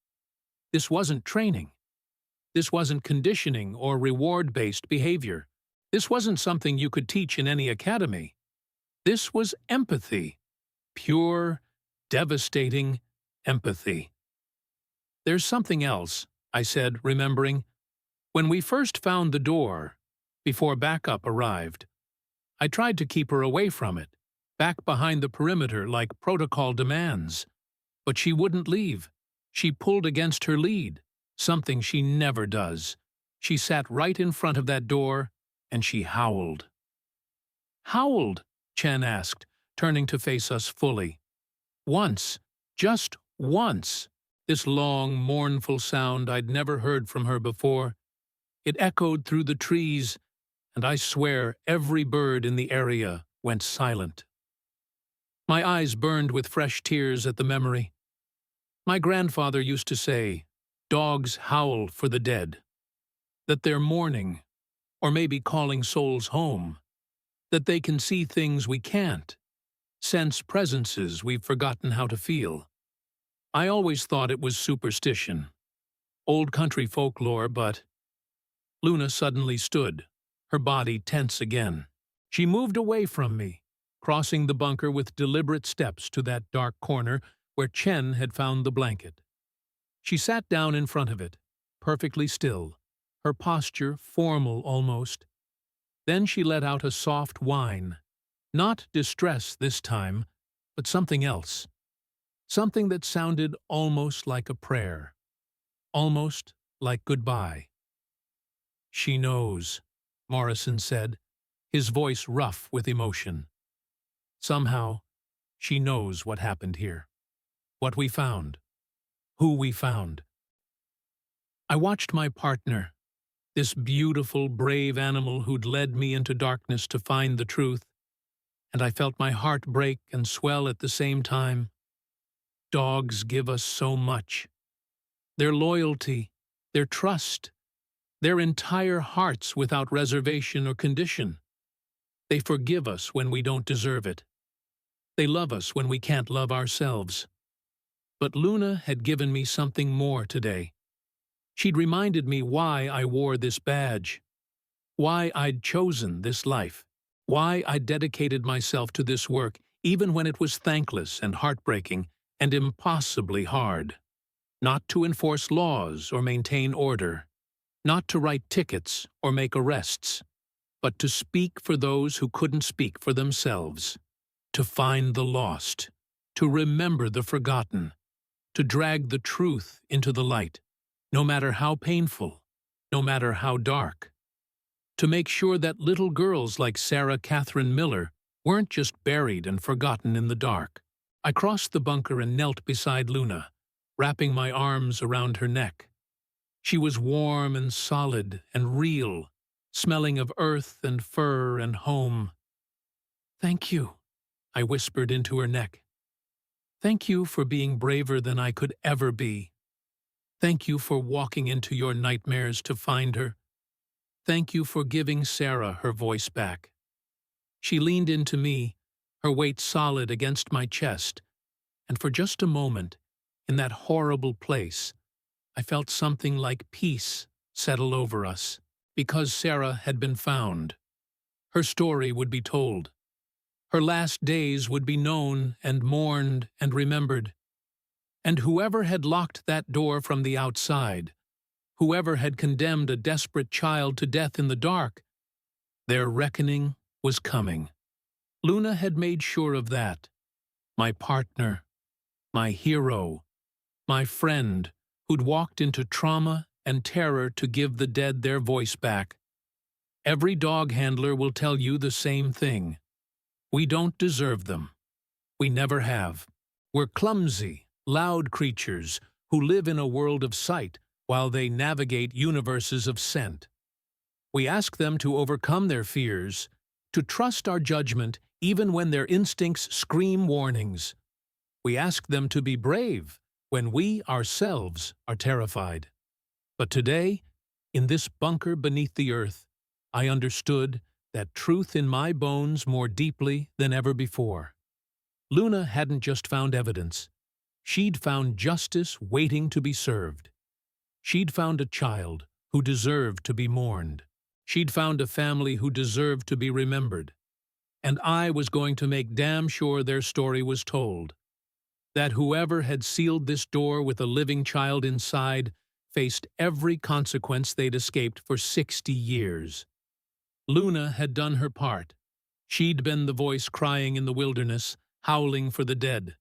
This wasn't training. This wasn't conditioning or reward-based behavior. This wasn't something you could teach in any academy. This was empathy. Pure, devastating empathy. There's something else, I said, remembering. When we first found the door, before backup arrived, I tried to keep her away from it, back behind the perimeter like protocol demands. But she wouldn't leave. She pulled against her lead, something she never does. She sat right in front of that door, and she howled. Howled? Chen asked, turning to face us fully. Once, just once, this long, mournful sound I'd never heard from her before. It echoed through the trees, and I swear every bird in the area went silent. My eyes burned with fresh tears at the memory. My grandfather used to say, dogs howl for the dead, that they're mourning, or maybe calling souls home, that they can see things we can't, sense presences we've forgotten how to feel. I always thought it was superstition, old country folklore, but Luna suddenly stood, her body tense again. She moved away from me, crossing the bunker with deliberate steps to that dark corner where Chen had found the blanket. She sat down in front of it, perfectly still, her posture formal almost. Then she let out a soft whine. Not distress this time, but something else. Something that sounded almost like a prayer. Almost like goodbye. "She knows," Morrison said, his voice rough with emotion. "Somehow, she knows what happened here. What we found. Who we found." I watched my partner, this beautiful, brave animal who'd led me into darkness to find the truth, and I felt my heart break and swell at the same time. Dogs give us so much. Their loyalty, their trust, their entire hearts without reservation or condition. They forgive us when we don't deserve it. They love us when we can't love ourselves. But Luna had given me something more today. She'd reminded me why I wore this badge, why I'd chosen this life, why I dedicated myself to this work even when it was thankless and heartbreaking and impossibly hard. Not to enforce laws or maintain order, not to write tickets or make arrests, but to speak for those who couldn't speak for themselves, to find the lost, to remember the forgotten, to drag the truth into the light, no matter how painful, no matter how dark, to make sure that little girls like Sarah Catherine Miller weren't just buried and forgotten in the dark. I crossed the bunker and knelt beside Luna, wrapping my arms around her neck. She was warm and solid and real, smelling of earth and fur and home. "Thank you," I whispered into her neck. "Thank you for being braver than I could ever be. Thank you for walking into your nightmares to find her. Thank you for giving Sarah her voice back." She leaned into me, her weight solid against my chest, and for just a moment, in that horrible place, I felt something like peace settle over us, because Sarah had been found. Her story would be told. Her last days would be known and mourned and remembered. And whoever had locked that door from the outside, whoever had condemned a desperate child to death in the dark, their reckoning was coming. Luna had made sure of that. My partner, my hero, my friend who'd walked into trauma and terror to give the dead their voice back. Every dog handler will tell you the same thing. We don't deserve them. We never have. We're clumsy, loud creatures who live in a world of sight while they navigate universes of scent. We ask them to overcome their fears, to trust our judgment even when their instincts scream warnings. We ask them to be brave when we ourselves are terrified. But today, in this bunker beneath the earth, I understood that truth in my bones more deeply than ever before. Luna hadn't just found evidence. She'd found justice waiting to be served. She'd found a child who deserved to be mourned. She'd found a family who deserved to be remembered. And I was going to make damn sure their story was told. That whoever had sealed this door with a living child inside faced every consequence they'd escaped for 60 years. Luna had done her part. She'd been the voice crying in the wilderness, howling for the dead.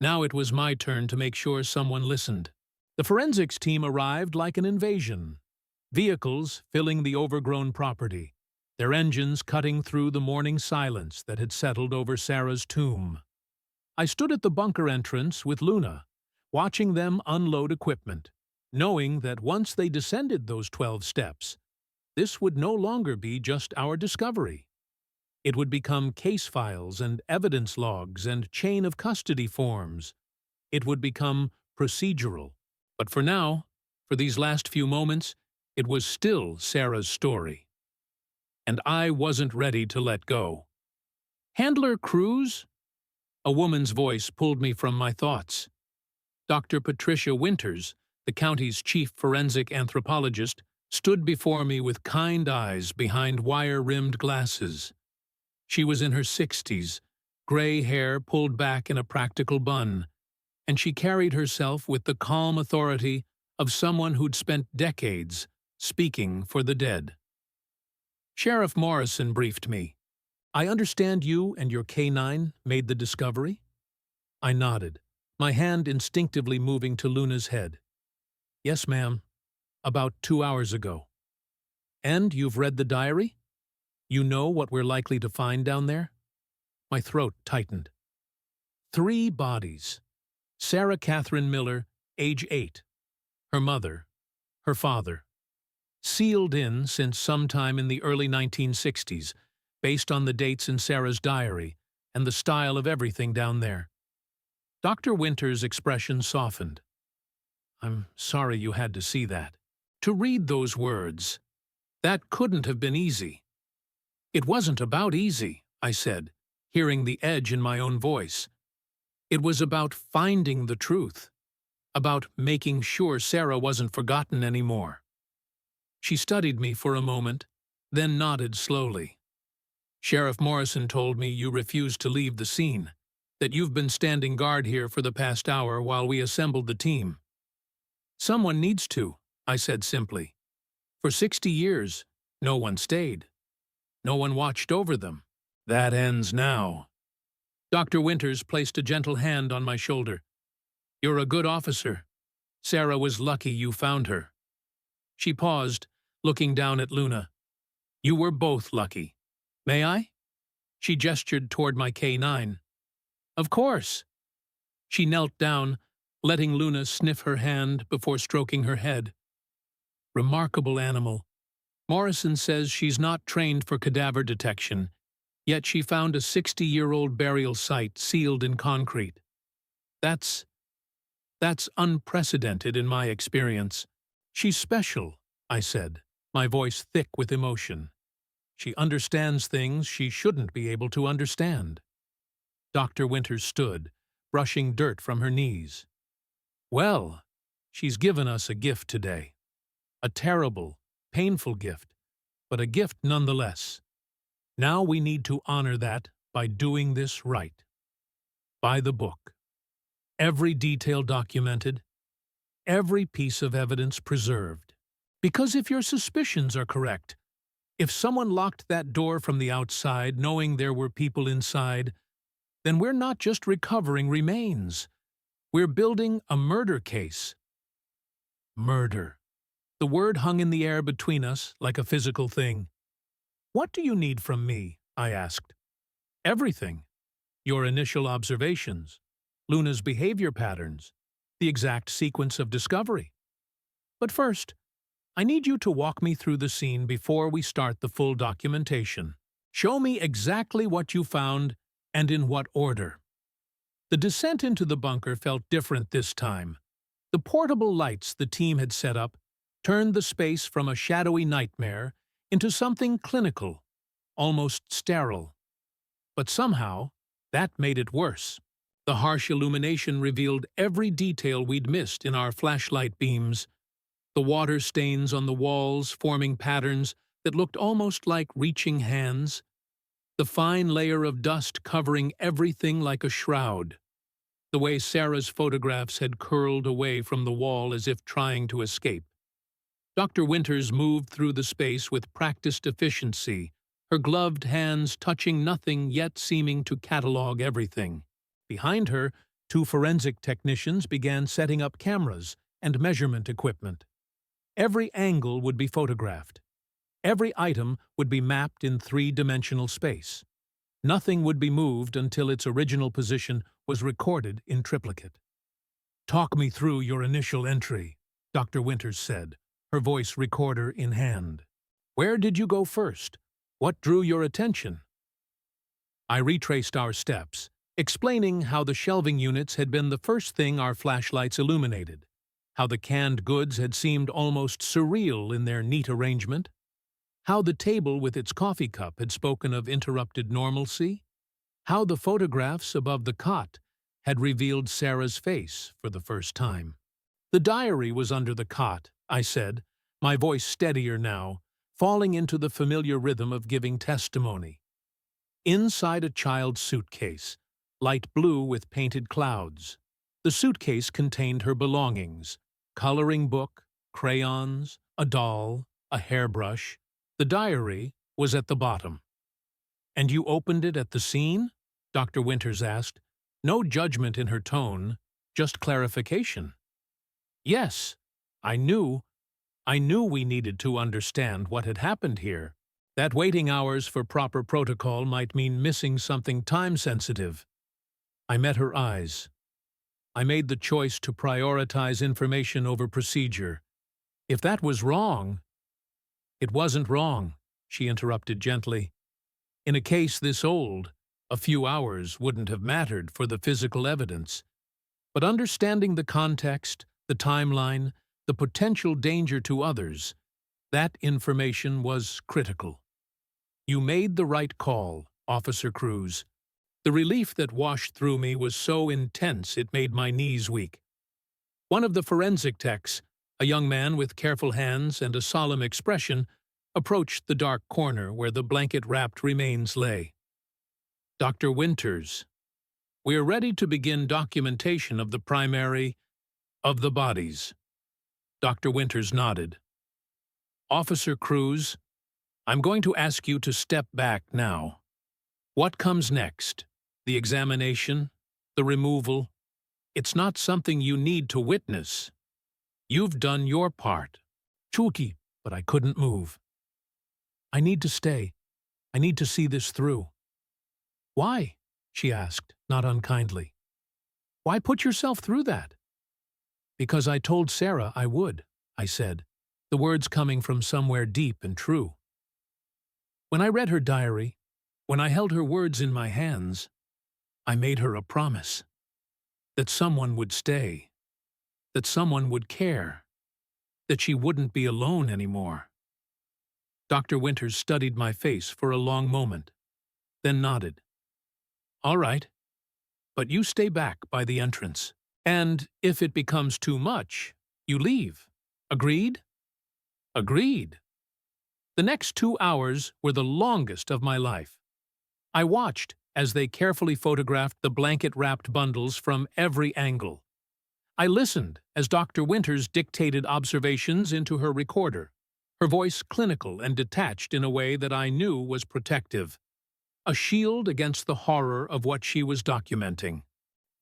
Now it was my turn to make sure someone listened. The forensics team arrived like an invasion. Vehicles filling the overgrown property, their engines cutting through the morning silence that had settled over Sarah's tomb. I stood at the bunker entrance with Luna, watching them unload equipment, knowing that once they descended those 12 steps, this would no longer be just our discovery. It would become case files and evidence logs and chain of custody forms. It would become procedural. But for now, for these last few moments, it was still Sarah's story. And I wasn't ready to let go. "Handler Cruz?" A woman's voice pulled me from my thoughts. Dr. Patricia Winters, the county's chief forensic anthropologist, stood before me with kind eyes behind wire-rimmed glasses. She was in her 60s, gray hair pulled back in a practical bun, and she carried herself with the calm authority of someone who'd spent decades speaking for the dead. Sheriff Morrison briefed me. I understand you and your K9 made the discovery? I nodded, my hand instinctively moving to Luna's head. Yes, ma'am. About 2 hours ago. And you've read the diary? You know what we're likely to find down there? My throat tightened. 3 bodies. Sarah Catherine Miller, age 8. Her mother. Her father. Sealed in since sometime in the early 1960s, based on the dates in Sarah's diary and the style of everything down there. Dr. Winter's expression softened. I'm sorry you had to see that. To read those words. That couldn't have been easy. It wasn't about easy, I said, hearing the edge in my own voice. It was about finding the truth, about making sure Sarah wasn't forgotten anymore. She studied me for a moment, then nodded slowly. Sheriff Morrison told me you refused to leave the scene, that you've been standing guard here for the past hour while we assembled the team. Someone needs to, I said simply. For 60 years, no one stayed. No one watched over them. That ends now. Dr. Winters placed a gentle hand on my shoulder. You're a good officer. Sarah was lucky you found her. She paused, looking down at Luna. You were both lucky. May I? She gestured toward my K9. Of course. She knelt down, letting Luna sniff her hand before stroking her head. Remarkable animal. Morrison says she's not trained for cadaver detection, yet she found a 60-year-old burial site sealed in concrete. That's unprecedented in my experience. She's special, I said, my voice thick with emotion. She understands things she shouldn't be able to understand. Dr. Winters stood, brushing dirt from her knees. Well, she's given us a gift today. A terrible, painful gift, but a gift nonetheless. Now we need to honor that by doing this right. By the book. Every detail documented, every piece of evidence preserved. Because if your suspicions are correct, if someone locked that door from the outside knowing there were people inside, then we're not just recovering remains. We're building a murder case. Murder. The word hung in the air between us like a physical thing. What do you need from me? I asked. Everything. Your initial observations, Luna's behavior patterns, the exact sequence of discovery. But first, I need you to walk me through the scene before we start the full documentation. Show me exactly what you found and in what order. The descent into the bunker felt different this time. The portable lights the team had set up turned the space from a shadowy nightmare into something clinical, almost sterile. But somehow, that made it worse. The harsh illumination revealed every detail we'd missed in our flashlight beams. The water stains on the walls forming patterns that looked almost like reaching hands. The fine layer of dust covering everything like a shroud. The way Sarah's photographs had curled away from the wall as if trying to escape. Dr. Winters moved through the space with practiced efficiency, her gloved hands touching nothing yet seeming to catalog everything. Behind her, 2 forensic technicians began setting up cameras and measurement equipment. Every angle would be photographed. Every item would be mapped in 3-dimensional space. Nothing would be moved until its original position was recorded in triplicate. Talk me through your initial entry, Dr. Winters said, her voice recorder in hand. Where did you go first? What drew your attention? I retraced our steps, explaining how the shelving units had been the first thing our flashlights illuminated, how the canned goods had seemed almost surreal in their neat arrangement, how the table with its coffee cup had spoken of interrupted normalcy, how the photographs above the cot had revealed Sarah's face for the first time. The diary was under the cot, I said, my voice steadier now, falling into the familiar rhythm of giving testimony. Inside a child's suitcase, light blue with painted clouds. The suitcase contained her belongings: coloring book, crayons, a doll, a hairbrush. The diary was at the bottom. "And you opened it at the scene?" Dr. Winters asked. No judgment in her tone, just clarification. "Yes, I knew we needed to understand what had happened here. That waiting hours for proper protocol might mean missing something time-sensitive." I met her eyes. I made the choice to prioritize information over procedure. If that was wrong— "It wasn't wrong," she interrupted gently. "In a case this old, a few hours wouldn't have mattered for the physical evidence. But understanding the context, the timeline, the potential danger to others, that information was critical." "You made the right call, Officer Cruz." The relief that washed through me was so intense it made my knees weak. One of the forensic techs, a young man with careful hands and a solemn expression, approached the dark corner where the blanket-wrapped remains lay. "Dr. Winters, we are ready to begin documentation of the bodies." Dr. Winters nodded. "Officer Cruz, I'm going to ask you to step back now. What comes next? The examination? The removal? It's not something you need to witness. You've done your part." "Chuki," but I couldn't move. "I need to stay. I need to see this through." "Why?" she asked, not unkindly. "Why put yourself through that?" "Because I told Sarah I would," I said, the words coming from somewhere deep and true. When I read her diary, when I held her words in my hands, I made her a promise. That someone would stay. That someone would care. That she wouldn't be alone anymore. Dr. Winters studied my face for a long moment, then nodded. "All right. But you stay back by the entrance. And if it becomes too much, you leave. Agreed?" "Agreed." The next 2 hours were the longest of my life. I watched as they carefully photographed the blanket-wrapped bundles from every angle. I listened as Dr. Winters dictated observations into her recorder, her voice clinical and detached in a way that I knew was protective, a shield against the horror of what she was documenting.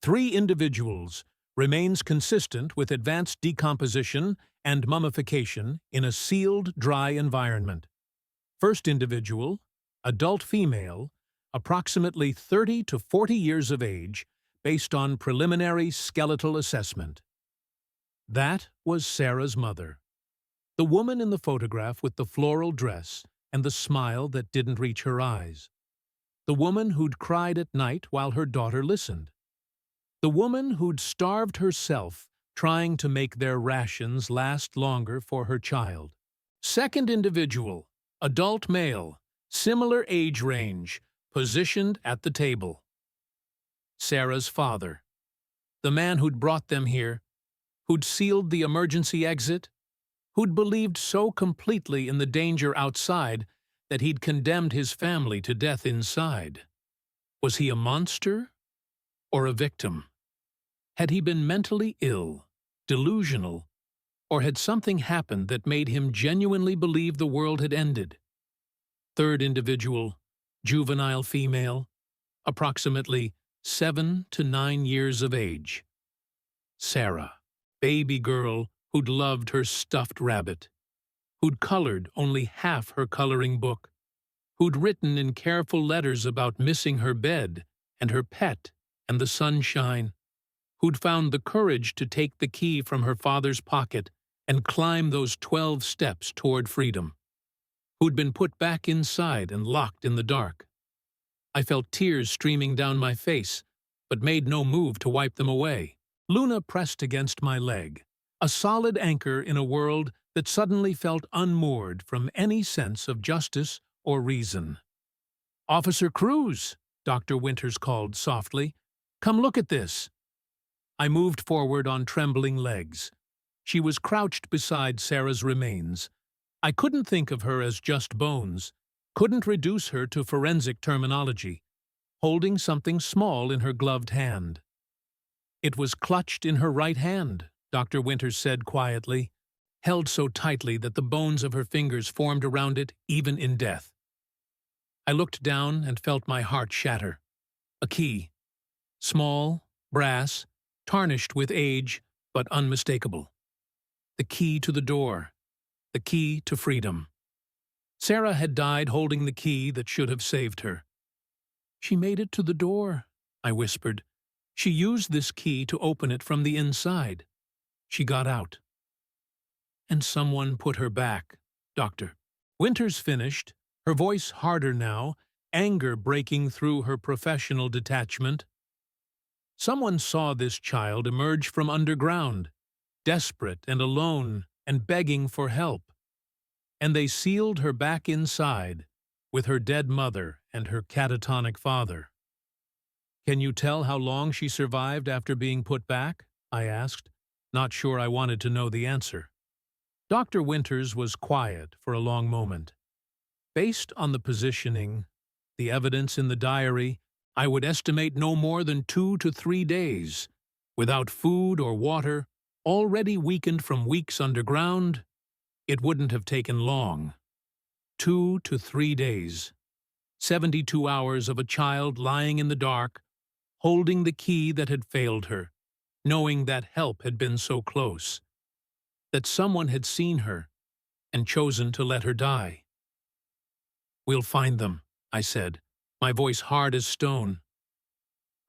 3 individuals, remains consistent with advanced decomposition and mummification in a sealed, dry environment. First individual, adult female, approximately 30 to 40 years of age, based on preliminary skeletal assessment. That was Sarah's mother. The woman in the photograph with the floral dress and the smile that didn't reach her eyes. The woman who'd cried at night while her daughter listened. The woman who'd starved herself trying to make their rations last longer for her child. Second individual, adult male, similar age range, positioned at the table. Sarah's father. The man who'd brought them here, who'd sealed the emergency exit, who'd believed so completely in the danger outside that he'd condemned his family to death inside. Was he a monster or a victim? Had he been mentally ill, delusional, or had something happened that made him genuinely believe the world had ended? Third individual, juvenile female, approximately 7 to 9 years of age. Sarah, baby girl who'd loved her stuffed rabbit, who'd colored only half her coloring book, who'd written in careful letters about missing her bed and her pet and the sunshine, who'd found the courage to take the key from her father's pocket and climb those 12 steps toward freedom, who'd been put back inside and locked in the dark. I felt tears streaming down my face, but made no move to wipe them away. Luna pressed against my leg, a solid anchor in a world that suddenly felt unmoored from any sense of justice or reason. "Officer Cruz," Dr. Winters called softly, "come look at this." I moved forward on trembling legs. She was crouched beside Sarah's remains. I couldn't think of her as just bones, couldn't reduce her to forensic terminology, holding something small in her gloved hand. It was clutched in her right hand, Dr. Winters said quietly, held so tightly that the bones of her fingers formed around it even in death. I looked down and felt my heart shatter. A key. Small, brass, tarnished with age, but unmistakable. The key to the door. The key to freedom. Sarah had died holding the key that should have saved her. She made it to the door, I whispered. She used this key to open it from the inside. She got out. And someone put her back, Dr. Winters finished, her voice harder now, anger breaking through her professional detachment. Someone saw this child emerge from underground, desperate and alone and begging for help. And they sealed her back inside, with her dead mother and her catatonic father. Can you tell how long she survived after being put back? I asked, not sure I wanted to know the answer. Dr. Winters was quiet for a long moment. Based on the positioning, the evidence in the diary, I would estimate no more than 2 to 3 days. Without food or water, already weakened from weeks underground, it wouldn't have taken long. 2 to 3 days. 72 hours of a child lying in the dark, holding the key that had failed her, knowing that help had been so close, that someone had seen her and chosen to let her die. We'll find them, I said, my voice hard as stone.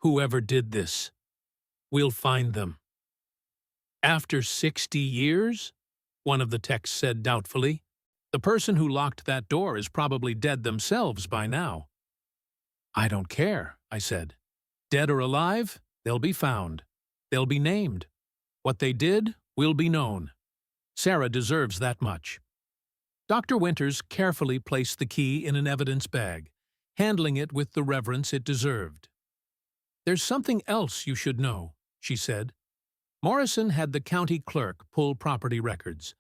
Whoever did this, we'll find them. After 60 years? One of the texts said doubtfully. The person who locked that door is probably dead themselves by now. I don't care, I said. Dead or alive, they'll be found. They'll be named. What they did will be known. Sarah deserves that much. Dr. Winters carefully placed the key in an evidence bag, handling it with the reverence it deserved. There's something else you should know, she said. Morrison had the county clerk pull property records.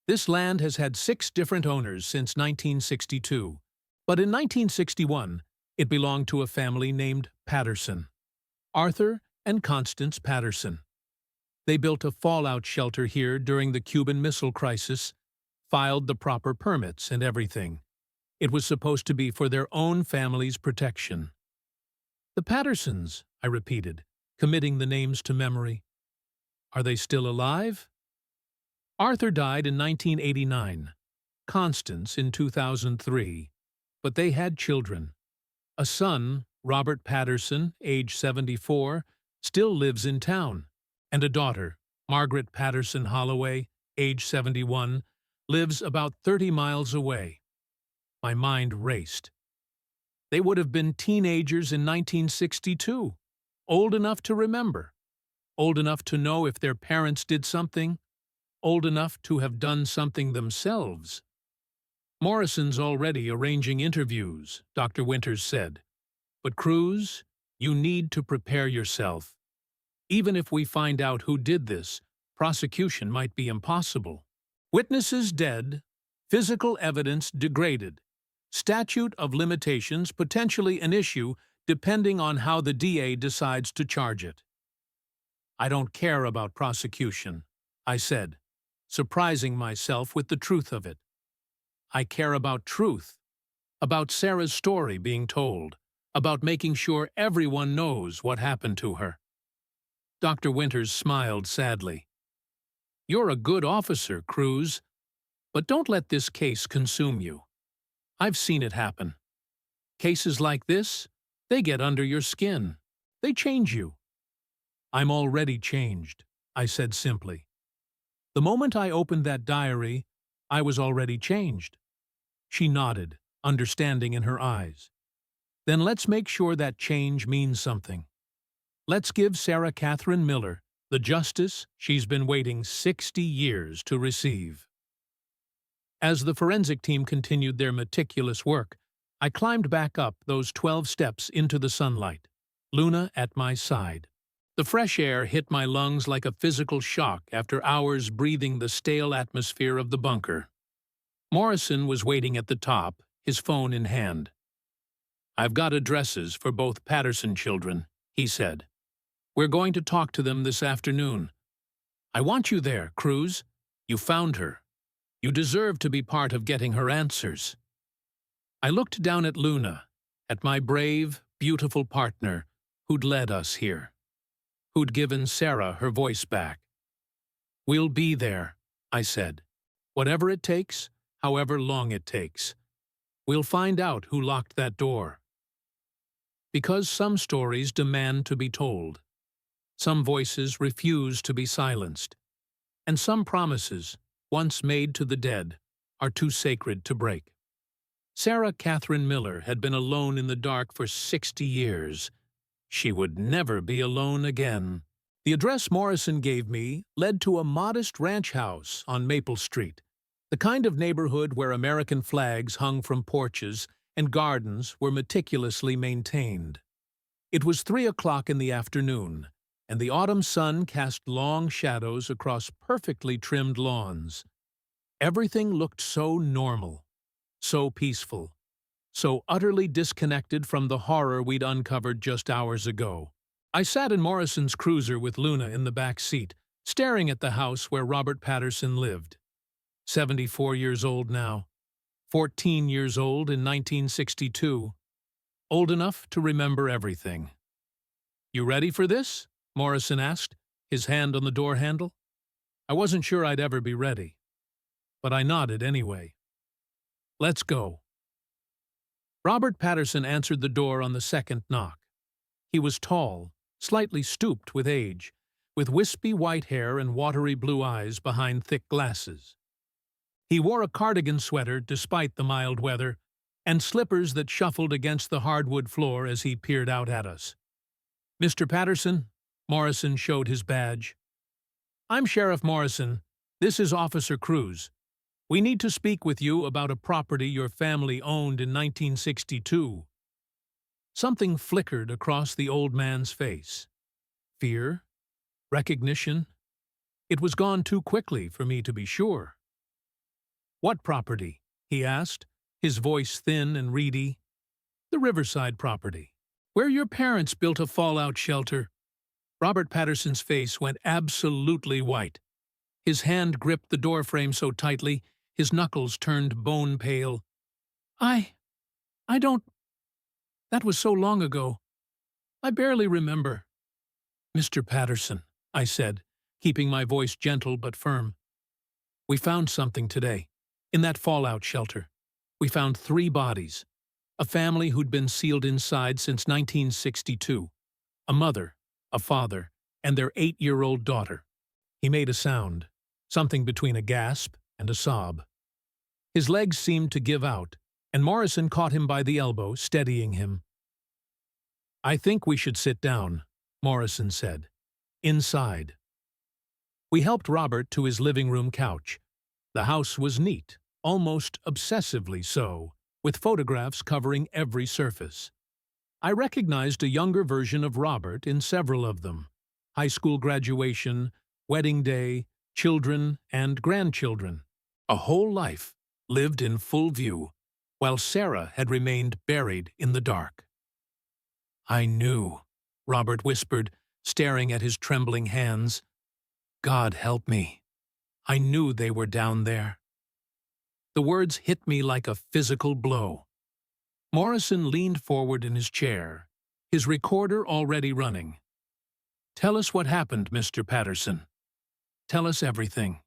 This land has had 6 different owners since 1962, but in 1961, it belonged to a family named Patterson. Arthur and Constance Patterson. They built a fallout shelter here during the Cuban Missile Crisis, filed the proper permits and everything. It was supposed to be for their own family's protection. The Pattersons, I repeated, committing the names to memory. Are they still alive? Arthur died in 1989, Constance in 2003, but they had children. A son, Robert Patterson, age 74, still lives in town, and a daughter, Margaret Patterson Holloway, age 71, lives about 30 miles away. My mind raced. They would have been teenagers in 1962, old enough to remember, old enough to know if their parents did something, old enough to have done something themselves. Morrison's already arranging interviews, Dr. Winters said. But Cruz, you need to prepare yourself. Even if we find out who did this, prosecution might be impossible. Witnesses dead, physical evidence degraded, statute of limitations potentially an issue depending on how the DA decides to charge it. I don't care about prosecution, I said, surprising myself with the truth of it. I care about truth, about Sarah's story being told, about making sure everyone knows what happened to her. Dr. Winters smiled sadly. You're a good officer, Cruz, but don't let this case consume you. I've seen it happen. Cases like this, they get under your skin. They change you. I'm already changed, I said simply. The moment I opened that diary, I was already changed. She nodded, understanding in her eyes. Then let's make sure that change means something. Let's give Sarah Catherine Miller the justice she's been waiting 60 years to receive. As the forensic team continued their meticulous work, I climbed back up those 12 steps into the sunlight, Luna at my side. The fresh air hit my lungs like a physical shock after hours breathing the stale atmosphere of the bunker. Morrison was waiting at the top, his phone in hand. "I've got addresses for both Patterson children," he said. "We're going to talk to them this afternoon. I want you there, Cruz. You found her. You deserve to be part of getting her answers." I looked down at Luna, at my brave, beautiful partner who'd led us here, who'd given Sarah her voice back. "We'll be there," I said. "Whatever it takes, however long it takes. We'll find out who locked that door." Because some stories demand to be told. Some voices refuse to be silenced. And some promises, once made to the dead, are too sacred to break. Sarah Catherine Miller had been alone in the dark for 60 years. She would never be alone again. The address Morrison gave me led to a modest ranch house on Maple Street, the kind of neighborhood where American flags hung from porches and gardens were meticulously maintained. It was 3 o'clock in the afternoon, and the autumn sun cast long shadows across perfectly trimmed lawns. Everything looked so normal, so peaceful, so utterly disconnected from the horror we'd uncovered just hours ago. I sat in Morrison's cruiser with Luna in the back seat, staring at the house where Robert Patterson lived. 74 years old now. 14 years old in 1962. Old enough to remember everything. "You ready for this?" Morrison asked, his hand on the door handle. I wasn't sure I'd ever be ready, but I nodded anyway. "Let's go." Robert Patterson answered the door on the second knock. He was tall, slightly stooped with age, with wispy white hair and watery blue eyes behind thick glasses. He wore a cardigan sweater despite the mild weather, and slippers that shuffled against the hardwood floor as he peered out at us. "Mr. Patterson," Morrison showed his badge. "I'm Sheriff Morrison. This is Officer Cruz. We need to speak with you about a property your family owned in 1962. Something flickered across the old man's face. Fear? Recognition? It was gone too quickly for me to be sure. "What property?" he asked, his voice thin and reedy. "The Riverside property, where your parents built a fallout shelter." Robert Patterson's face went absolutely white. His hand gripped the doorframe so tightly, his knuckles turned bone-pale. I don't... That was so long ago. I barely remember." "Mr. Patterson," I said, keeping my voice gentle but firm. "We found something today. In that fallout shelter, we found 3 bodies. A family who'd been sealed inside since 1962. A mother, a father, and their 8-year-old daughter." He made a sound, something between a gasp and a sob. His legs seemed to give out, and Morrison caught him by the elbow, steadying him. "I think we should sit down," Morrison said. "Inside." We helped Robert to his living room couch. The house was neat, almost obsessively so, with photographs covering every surface. I recognized a younger version of Robert in several of them: high school graduation, wedding day, children and grandchildren. A whole life lived in full view, while Sarah had remained buried in the dark. "I knew," Robert whispered, staring at his trembling hands. "God help me. I knew they were down there." The words hit me like a physical blow. Morrison leaned forward in his chair, his recorder already running. "Tell us what happened, Mr. Patterson. Tell us everything."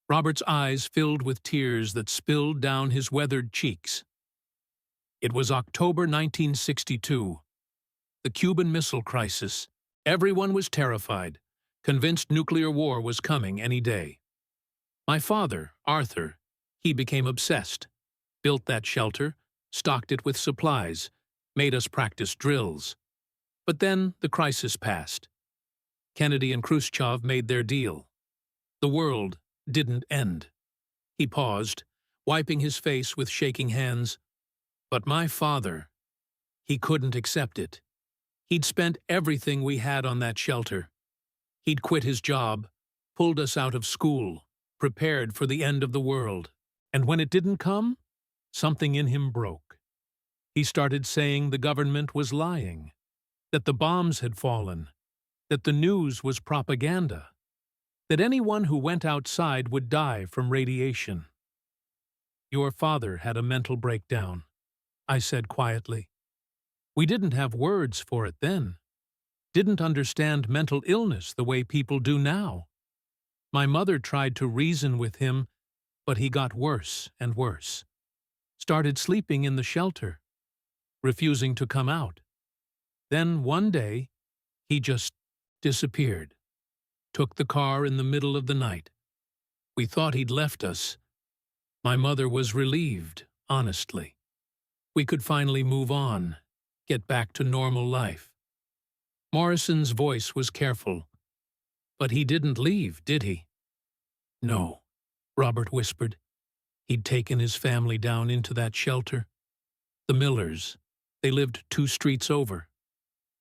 Robert's eyes filled with tears that spilled down his weathered cheeks. "It was October 1962. The Cuban Missile Crisis. Everyone was terrified, convinced nuclear war was coming any day. My father, Arthur, he became obsessed, built that shelter, stocked it with supplies, made us practice drills. But then the crisis passed. Kennedy and Khrushchev made their deal. The world didn't end." He paused, wiping his face with shaking hands. "But my father, he couldn't accept it. He'd spent everything we had on that shelter. He'd quit his job, pulled us out of school, prepared for the end of the world. And when it didn't come, something in him broke. He started saying the government was lying, that the bombs had fallen, that the news was propaganda, that anyone who went outside would die from radiation. "Your father had a mental breakdown," I said quietly. We didn't have words for it then. Didn't understand mental illness the way people do now. My mother tried to reason with him, but he got worse and worse. Started sleeping in the shelter, refusing to come out. Then one day, he just disappeared. Took the car in the middle of the night. We thought he'd left us. My mother was relieved, honestly. We could finally move on, get back to normal life. Morrison's voice was careful. "But he didn't leave, did he?" "No," Robert whispered. "He'd taken his family down into that shelter. The Millers. They lived 2 streets over.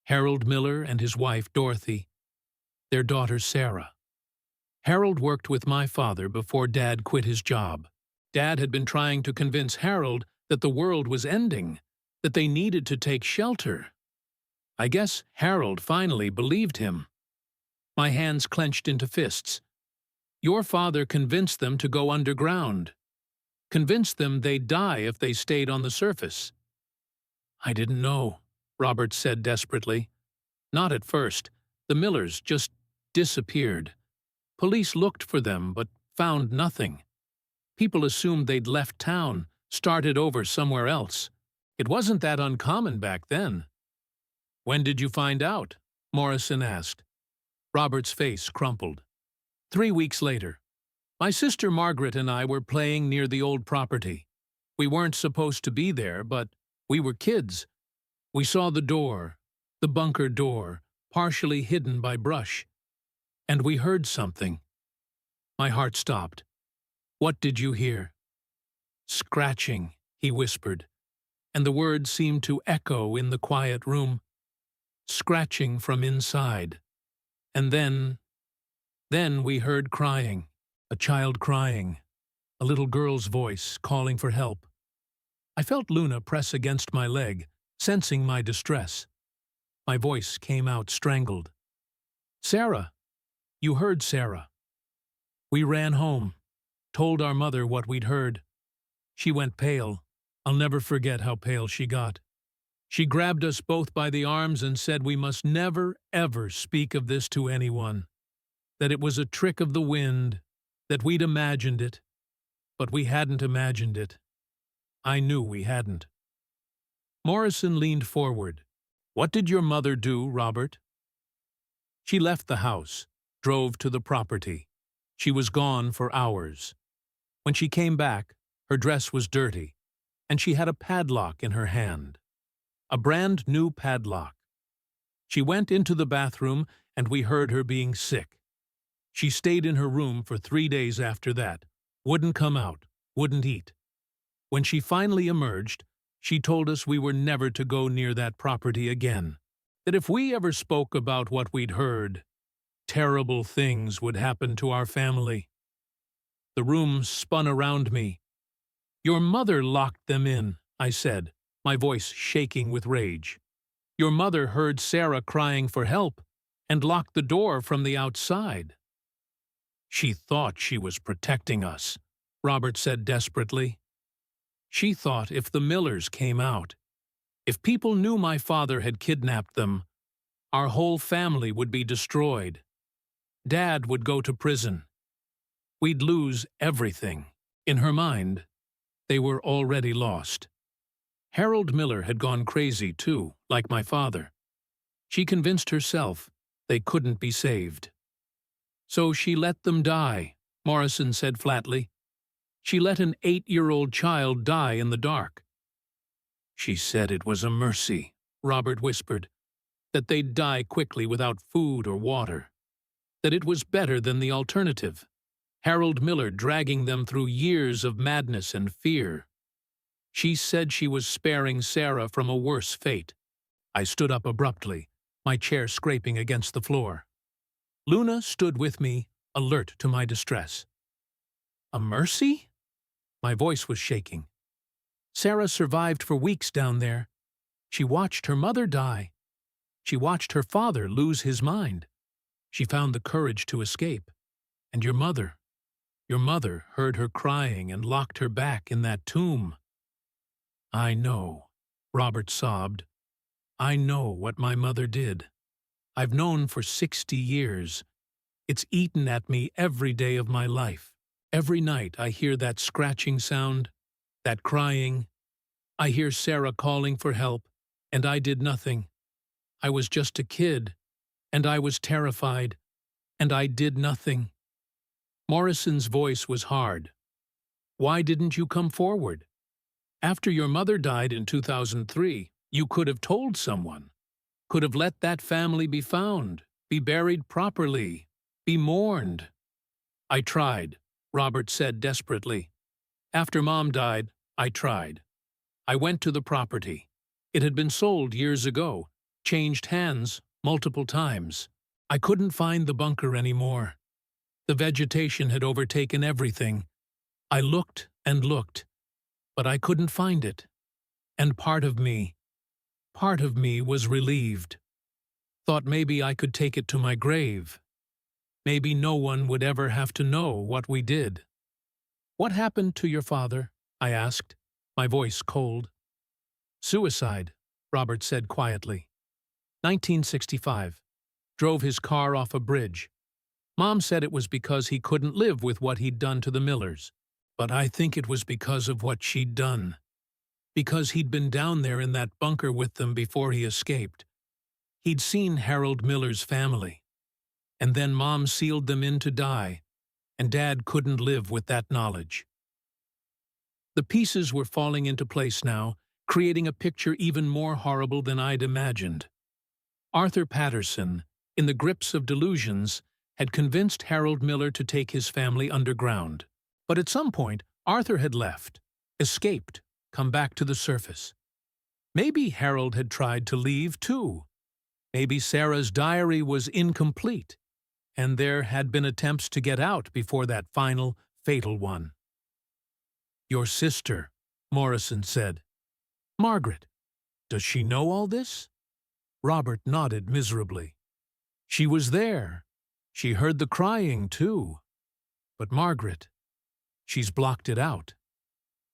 Harold Miller and his wife, Dorothy. Their daughter, Sarah. Harold worked with my father before Dad quit his job. Dad had been trying to convince Harold that the world was ending, that they needed to take shelter. I guess Harold finally believed him." My hands clenched into fists. "Your father convinced them to go underground. Convinced them they'd die if they stayed on the surface." "I didn't know," Robert said desperately. "Not at first. The Millers just disappeared. Police looked for them, but found nothing. People assumed they'd left town, started over somewhere else. It wasn't that uncommon back then." "When did you find out?" Morrison asked. Robert's face crumpled. 3 weeks later. My sister Margaret and I were playing near the old property. We weren't supposed to be there, but we were kids. We saw the door, the bunker door, partially hidden by brush. And we heard something. My heart stopped. "What did you hear?" "Scratching," he whispered, and the words seemed to echo in the quiet room. "Scratching from inside. And then we heard crying, a child crying, a little girl's voice calling for help." I felt Luna press against my leg, sensing my distress. My voice came out strangled. "Sarah. You heard Sarah." We ran home, told our mother what we'd heard. She went pale. I'll never forget how pale she got. She grabbed us both by the arms and said we must never, ever speak of this to anyone. That it was a trick of the wind, that we'd imagined it. But we hadn't imagined it. I knew we hadn't. Morrison leaned forward. "What did your mother do, Robert?" "She left the house, drove to the property. She was gone for hours. When she came back, her dress was dirty, and she had a padlock in her hand. A brand new padlock. She went into the bathroom, and we heard her being sick. She stayed in her room for 3 days after that, wouldn't come out, wouldn't eat. When she finally emerged, she told us we were never to go near that property again, that if we ever spoke about what we'd heard, terrible things would happen to our family." The room spun around me. "Your mother locked them in," I said, my voice shaking with rage. "Your mother heard Sarah crying for help and locked the door from the outside." "She thought she was protecting us," Robert said desperately. "She thought if the Millers came out, if people knew my father had kidnapped them, our whole family would be destroyed. Dad would go to prison. We'd lose everything." In her mind, they were already lost. Harold Miller had gone crazy too, like my father. She convinced herself they couldn't be saved. "So she let them die," Morrison said flatly. "She let an 8-year-old child die in the dark." "She said it was a mercy," Robert whispered, "that they'd die quickly without food or water. That it was better than the alternative. Harold Miller dragging them through years of madness and fear. She said she was sparing Sarah from a worse fate." I stood up abruptly, my chair scraping against the floor. Luna stood with me, alert to my distress. A mercy? My voice was shaking. Sarah survived for weeks down there. She watched her mother die. She watched her father lose his mind. She found the courage to escape. And your mother heard her crying and locked her back in that tomb. I know, Robert sobbed. I know what my mother did. I've known for 60 years. It's eaten at me every day of my life. Every night I hear that scratching sound, that crying. I hear Sarah calling for help, and I did nothing. I was just a kid, and I was terrified, and I did nothing. Morrison's voice was hard. Why didn't you come forward? After your mother died in 2003, you could have told someone, could have let that family be found, be buried properly, be mourned. I tried, Robert said desperately. After Mom died, I tried. I went to the property. It had been sold years ago, changed hands multiple times. I couldn't find the bunker anymore. The vegetation had overtaken everything. I looked and looked, but I couldn't find it. And part of me was relieved. Thought maybe I could take it to my grave. Maybe no one would ever have to know what we did. What happened to your father? I asked, my voice cold. Suicide, Robert said quietly. 1965. Drove his car off a bridge. Mom said it was because he couldn't live with what he'd done to the Millers. But I think it was because of what she'd done. Because he'd been down there in that bunker with them before he escaped. He'd seen Harold Miller's family. And then Mom sealed them in to die, and Dad couldn't live with that knowledge. The pieces were falling into place now, creating a picture even more horrible than I'd imagined. Arthur Patterson, in the grips of delusions, had convinced Harold Miller to take his family underground. But at some point, Arthur had left, escaped, come back to the surface. Maybe Harold had tried to leave too. Maybe Sarah's diary was incomplete, and there had been attempts to get out before that final, fatal one. Your sister, Morrison said. Margaret, does she know all this? Robert nodded miserably. She was there. She heard the crying, too. But Margaret, she's blocked it out.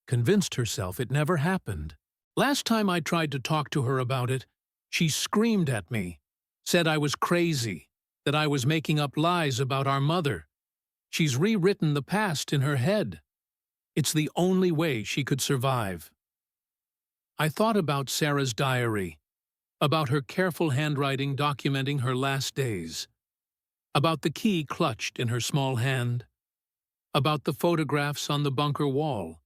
Convinced herself it never happened. Last time I tried to talk to her about it, she screamed at me, said I was crazy, that I was making up lies about our mother. She's rewritten the past in her head. It's the only way she could survive. I thought about Sarah's diary, about her careful handwriting documenting her last days, about the key clutched in her small hand, about the photographs on the bunker wall,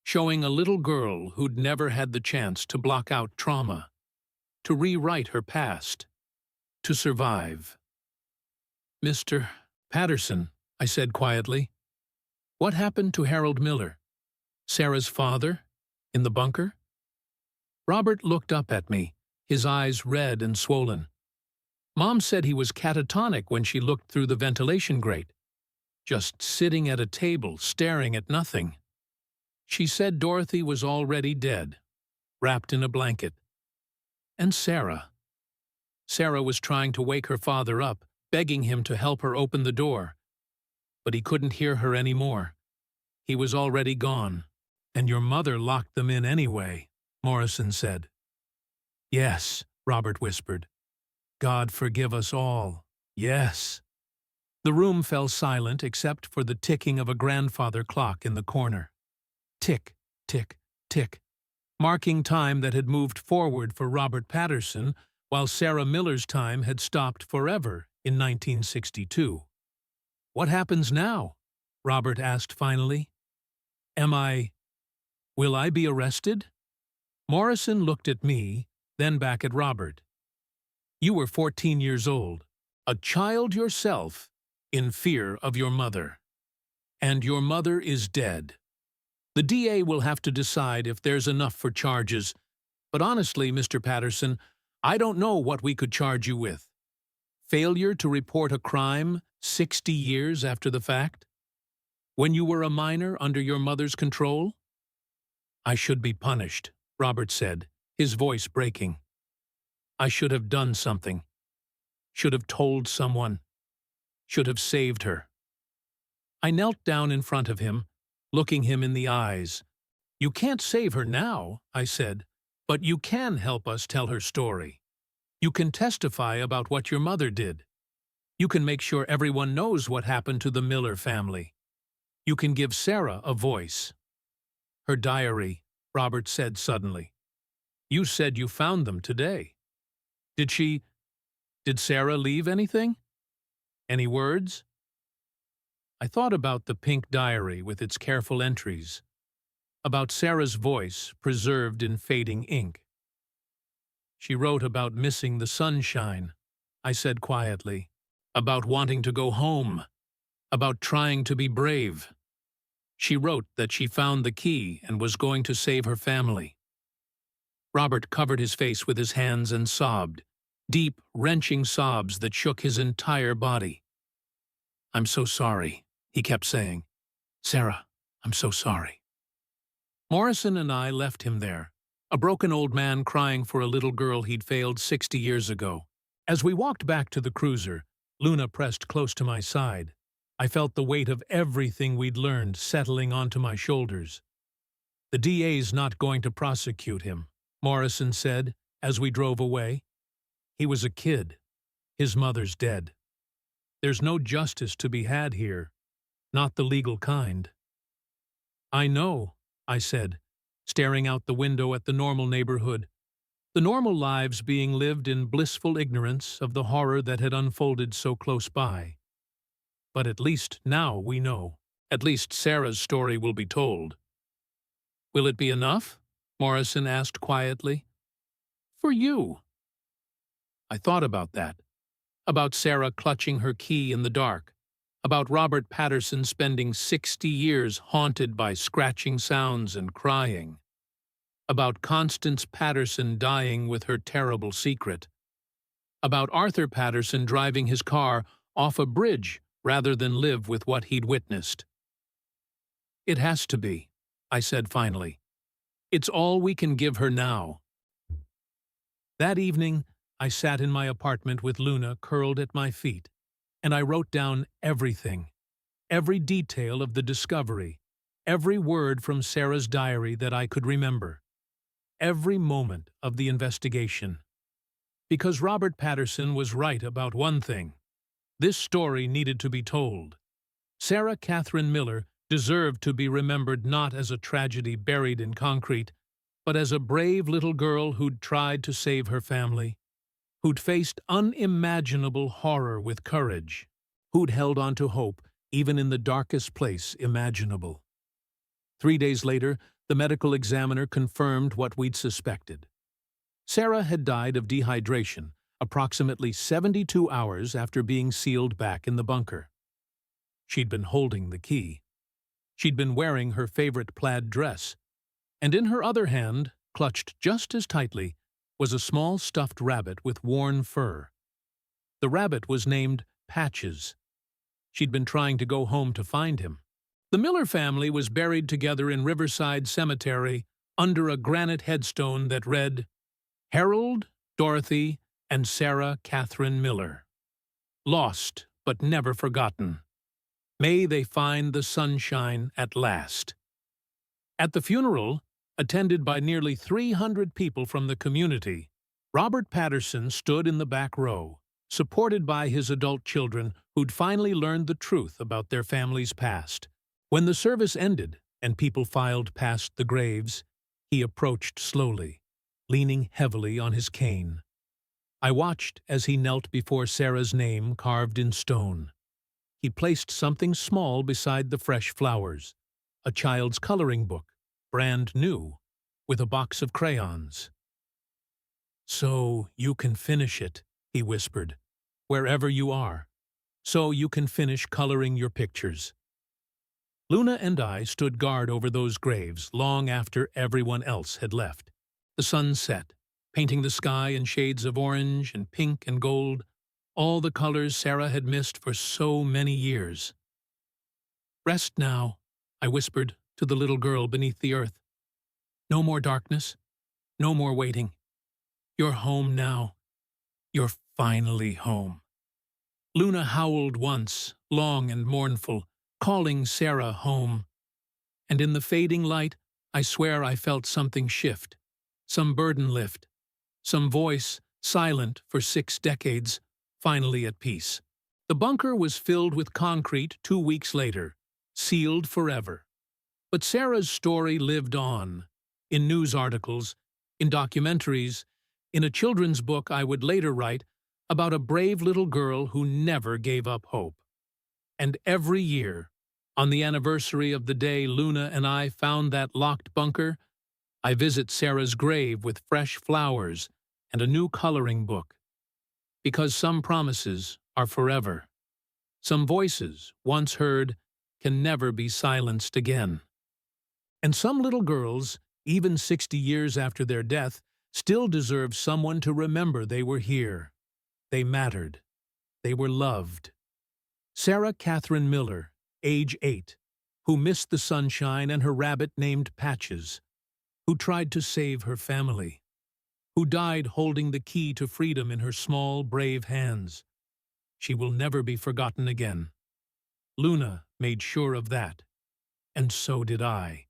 showing a little girl who'd never had the chance to block out trauma, to rewrite her past, to survive. Mr. Patterson, I said quietly, what happened to Harold Miller? Sarah's father? In the bunker? Robert looked up at me, his eyes red and swollen. Mom said he was catatonic when she looked through the ventilation grate, just sitting at a table staring at nothing. She said Dorothy was already dead, wrapped in a blanket. And Sarah. Sarah was trying to wake her father up, begging him to help her open the door. But he couldn't hear her anymore. He was already gone. And your mother locked them in anyway, Morrison said. Yes, Robert whispered. God forgive us all. Yes. The room fell silent except for the ticking of a grandfather clock in the corner. Tick, tick, tick, marking time that had moved forward for Robert Patterson, while Sarah Miller's time had stopped forever in 1962. What happens now? Robert asked finally. Will I be arrested? Morrison looked at me, then back at Robert. You were 14 years old, a child yourself, in fear of your mother. And your mother is dead. The DA will have to decide if there's enough for charges, but honestly, Mr. Patterson, I don't know what we could charge you with. Failure to report a crime 60 years after the fact? When you were a minor under your mother's control? I should be punished, Robert said, his voice breaking. I should have done something. Should have told someone. Should have saved her. I knelt down in front of him, looking him in the eyes. You can't save her now, I said, but you can help us tell her story. You can testify about what your mother did. You can make sure everyone knows what happened to the Miller family. You can give Sarah a voice. Her diary, Robert said suddenly. You said you found them today. Did Sarah leave anything? Any words? I thought about the pink diary with its careful entries, about Sarah's voice preserved in fading ink. She wrote about missing the sunshine, I said quietly, about wanting to go home, about trying to be brave. She wrote that she found the key and was going to save her family. Robert covered his face with his hands and sobbed, deep, wrenching sobs that shook his entire body. I'm so sorry, he kept saying. Sarah, I'm so sorry. Morrison and I left him there, a broken old man crying for a little girl he'd failed 60 years ago. As we walked back to the cruiser, Luna pressed close to my side. I felt the weight of everything we'd learned settling onto my shoulders. The DA's not going to prosecute him, Morrison said as we drove away. He was a kid. His mother's dead. There's no justice to be had here, not the legal kind. I know, I said, staring out the window at the normal neighborhood, the normal lives being lived in blissful ignorance of the horror that had unfolded so close by. But at least now we know. At least Sarah's story will be told. Will it be enough? Morrison asked quietly. For you. I thought about that. About Sarah clutching her key in the dark. About Robert Patterson spending 60 years haunted by scratching sounds and crying. About Constance Patterson dying with her terrible secret. About Arthur Patterson driving his car off a bridge rather than live with what he'd witnessed. It has to be, I said finally. It's all we can give her now. That evening, I sat in my apartment with Luna curled at my feet, and I wrote down everything, every detail of the discovery, every word from Sarah's diary that I could remember, every moment of the investigation. Because Robert Patterson was right about one thing. This story needed to be told. Sarah Catherine Miller deserved to be remembered not as a tragedy buried in concrete, but as a brave little girl who'd tried to save her family, who'd faced unimaginable horror with courage, who'd held on to hope even in the darkest place imaginable. 3 days later, the medical examiner confirmed what we'd suspected. Sarah had died of dehydration approximately 72 hours after being sealed back in the bunker. She'd been holding the key. She'd been wearing her favorite plaid dress, and in her other hand, clutched just as tightly, was a small stuffed rabbit with worn fur. The rabbit was named Patches. She'd been trying to go home to find him. The Miller family was buried together in Riverside Cemetery under a granite headstone that read, Harold, Dorothy, and Sarah Catherine Miller. Lost, but never forgotten. May they find the sunshine at last. At the funeral, attended by nearly 300 people from the community, Robert Patterson stood in the back row, supported by his adult children who'd finally learned the truth about their family's past. When the service ended and people filed past the graves, he approached slowly, leaning heavily on his cane. I watched as he knelt before Sarah's name carved in stone. He placed something small beside the fresh flowers, a child's coloring book, brand new, with a box of crayons. So you can finish it, he whispered, wherever you are. So you can finish coloring your pictures. Luna and I stood guard over those graves long after everyone else had left. The sun set. painting the sky in shades of orange and pink and gold, all the colors Sarah had missed for so many years. "Rest now," I whispered to the little girl beneath the earth. "No more darkness, no more waiting. You're home now. You're finally home." Luna howled once, long and mournful, calling Sarah home. And in the fading light, I swear I felt something shift, some burden lift, some voice, silent for 6 decades, finally at peace. The bunker was filled with concrete 2 weeks later, sealed forever. But Sarah's story lived on, in news articles, in documentaries, in a children's book I would later write about a brave little girl who never gave up hope. And every year, on the anniversary of the day Luna and I found that locked bunker, I visit Sarah's grave with fresh flowers and a new coloring book. Because some promises are forever. Some voices, once heard, can never be silenced again. And some little girls, even 60 years after their death, still deserve someone to remember they were here. They mattered. They were loved. Sarah Catherine Miller, age 8, who missed the sunshine and her rabbit named Patches, who tried to save her family, who died holding the key to freedom in her small, brave hands. She will never be forgotten again. Luna made sure of that, and so did I.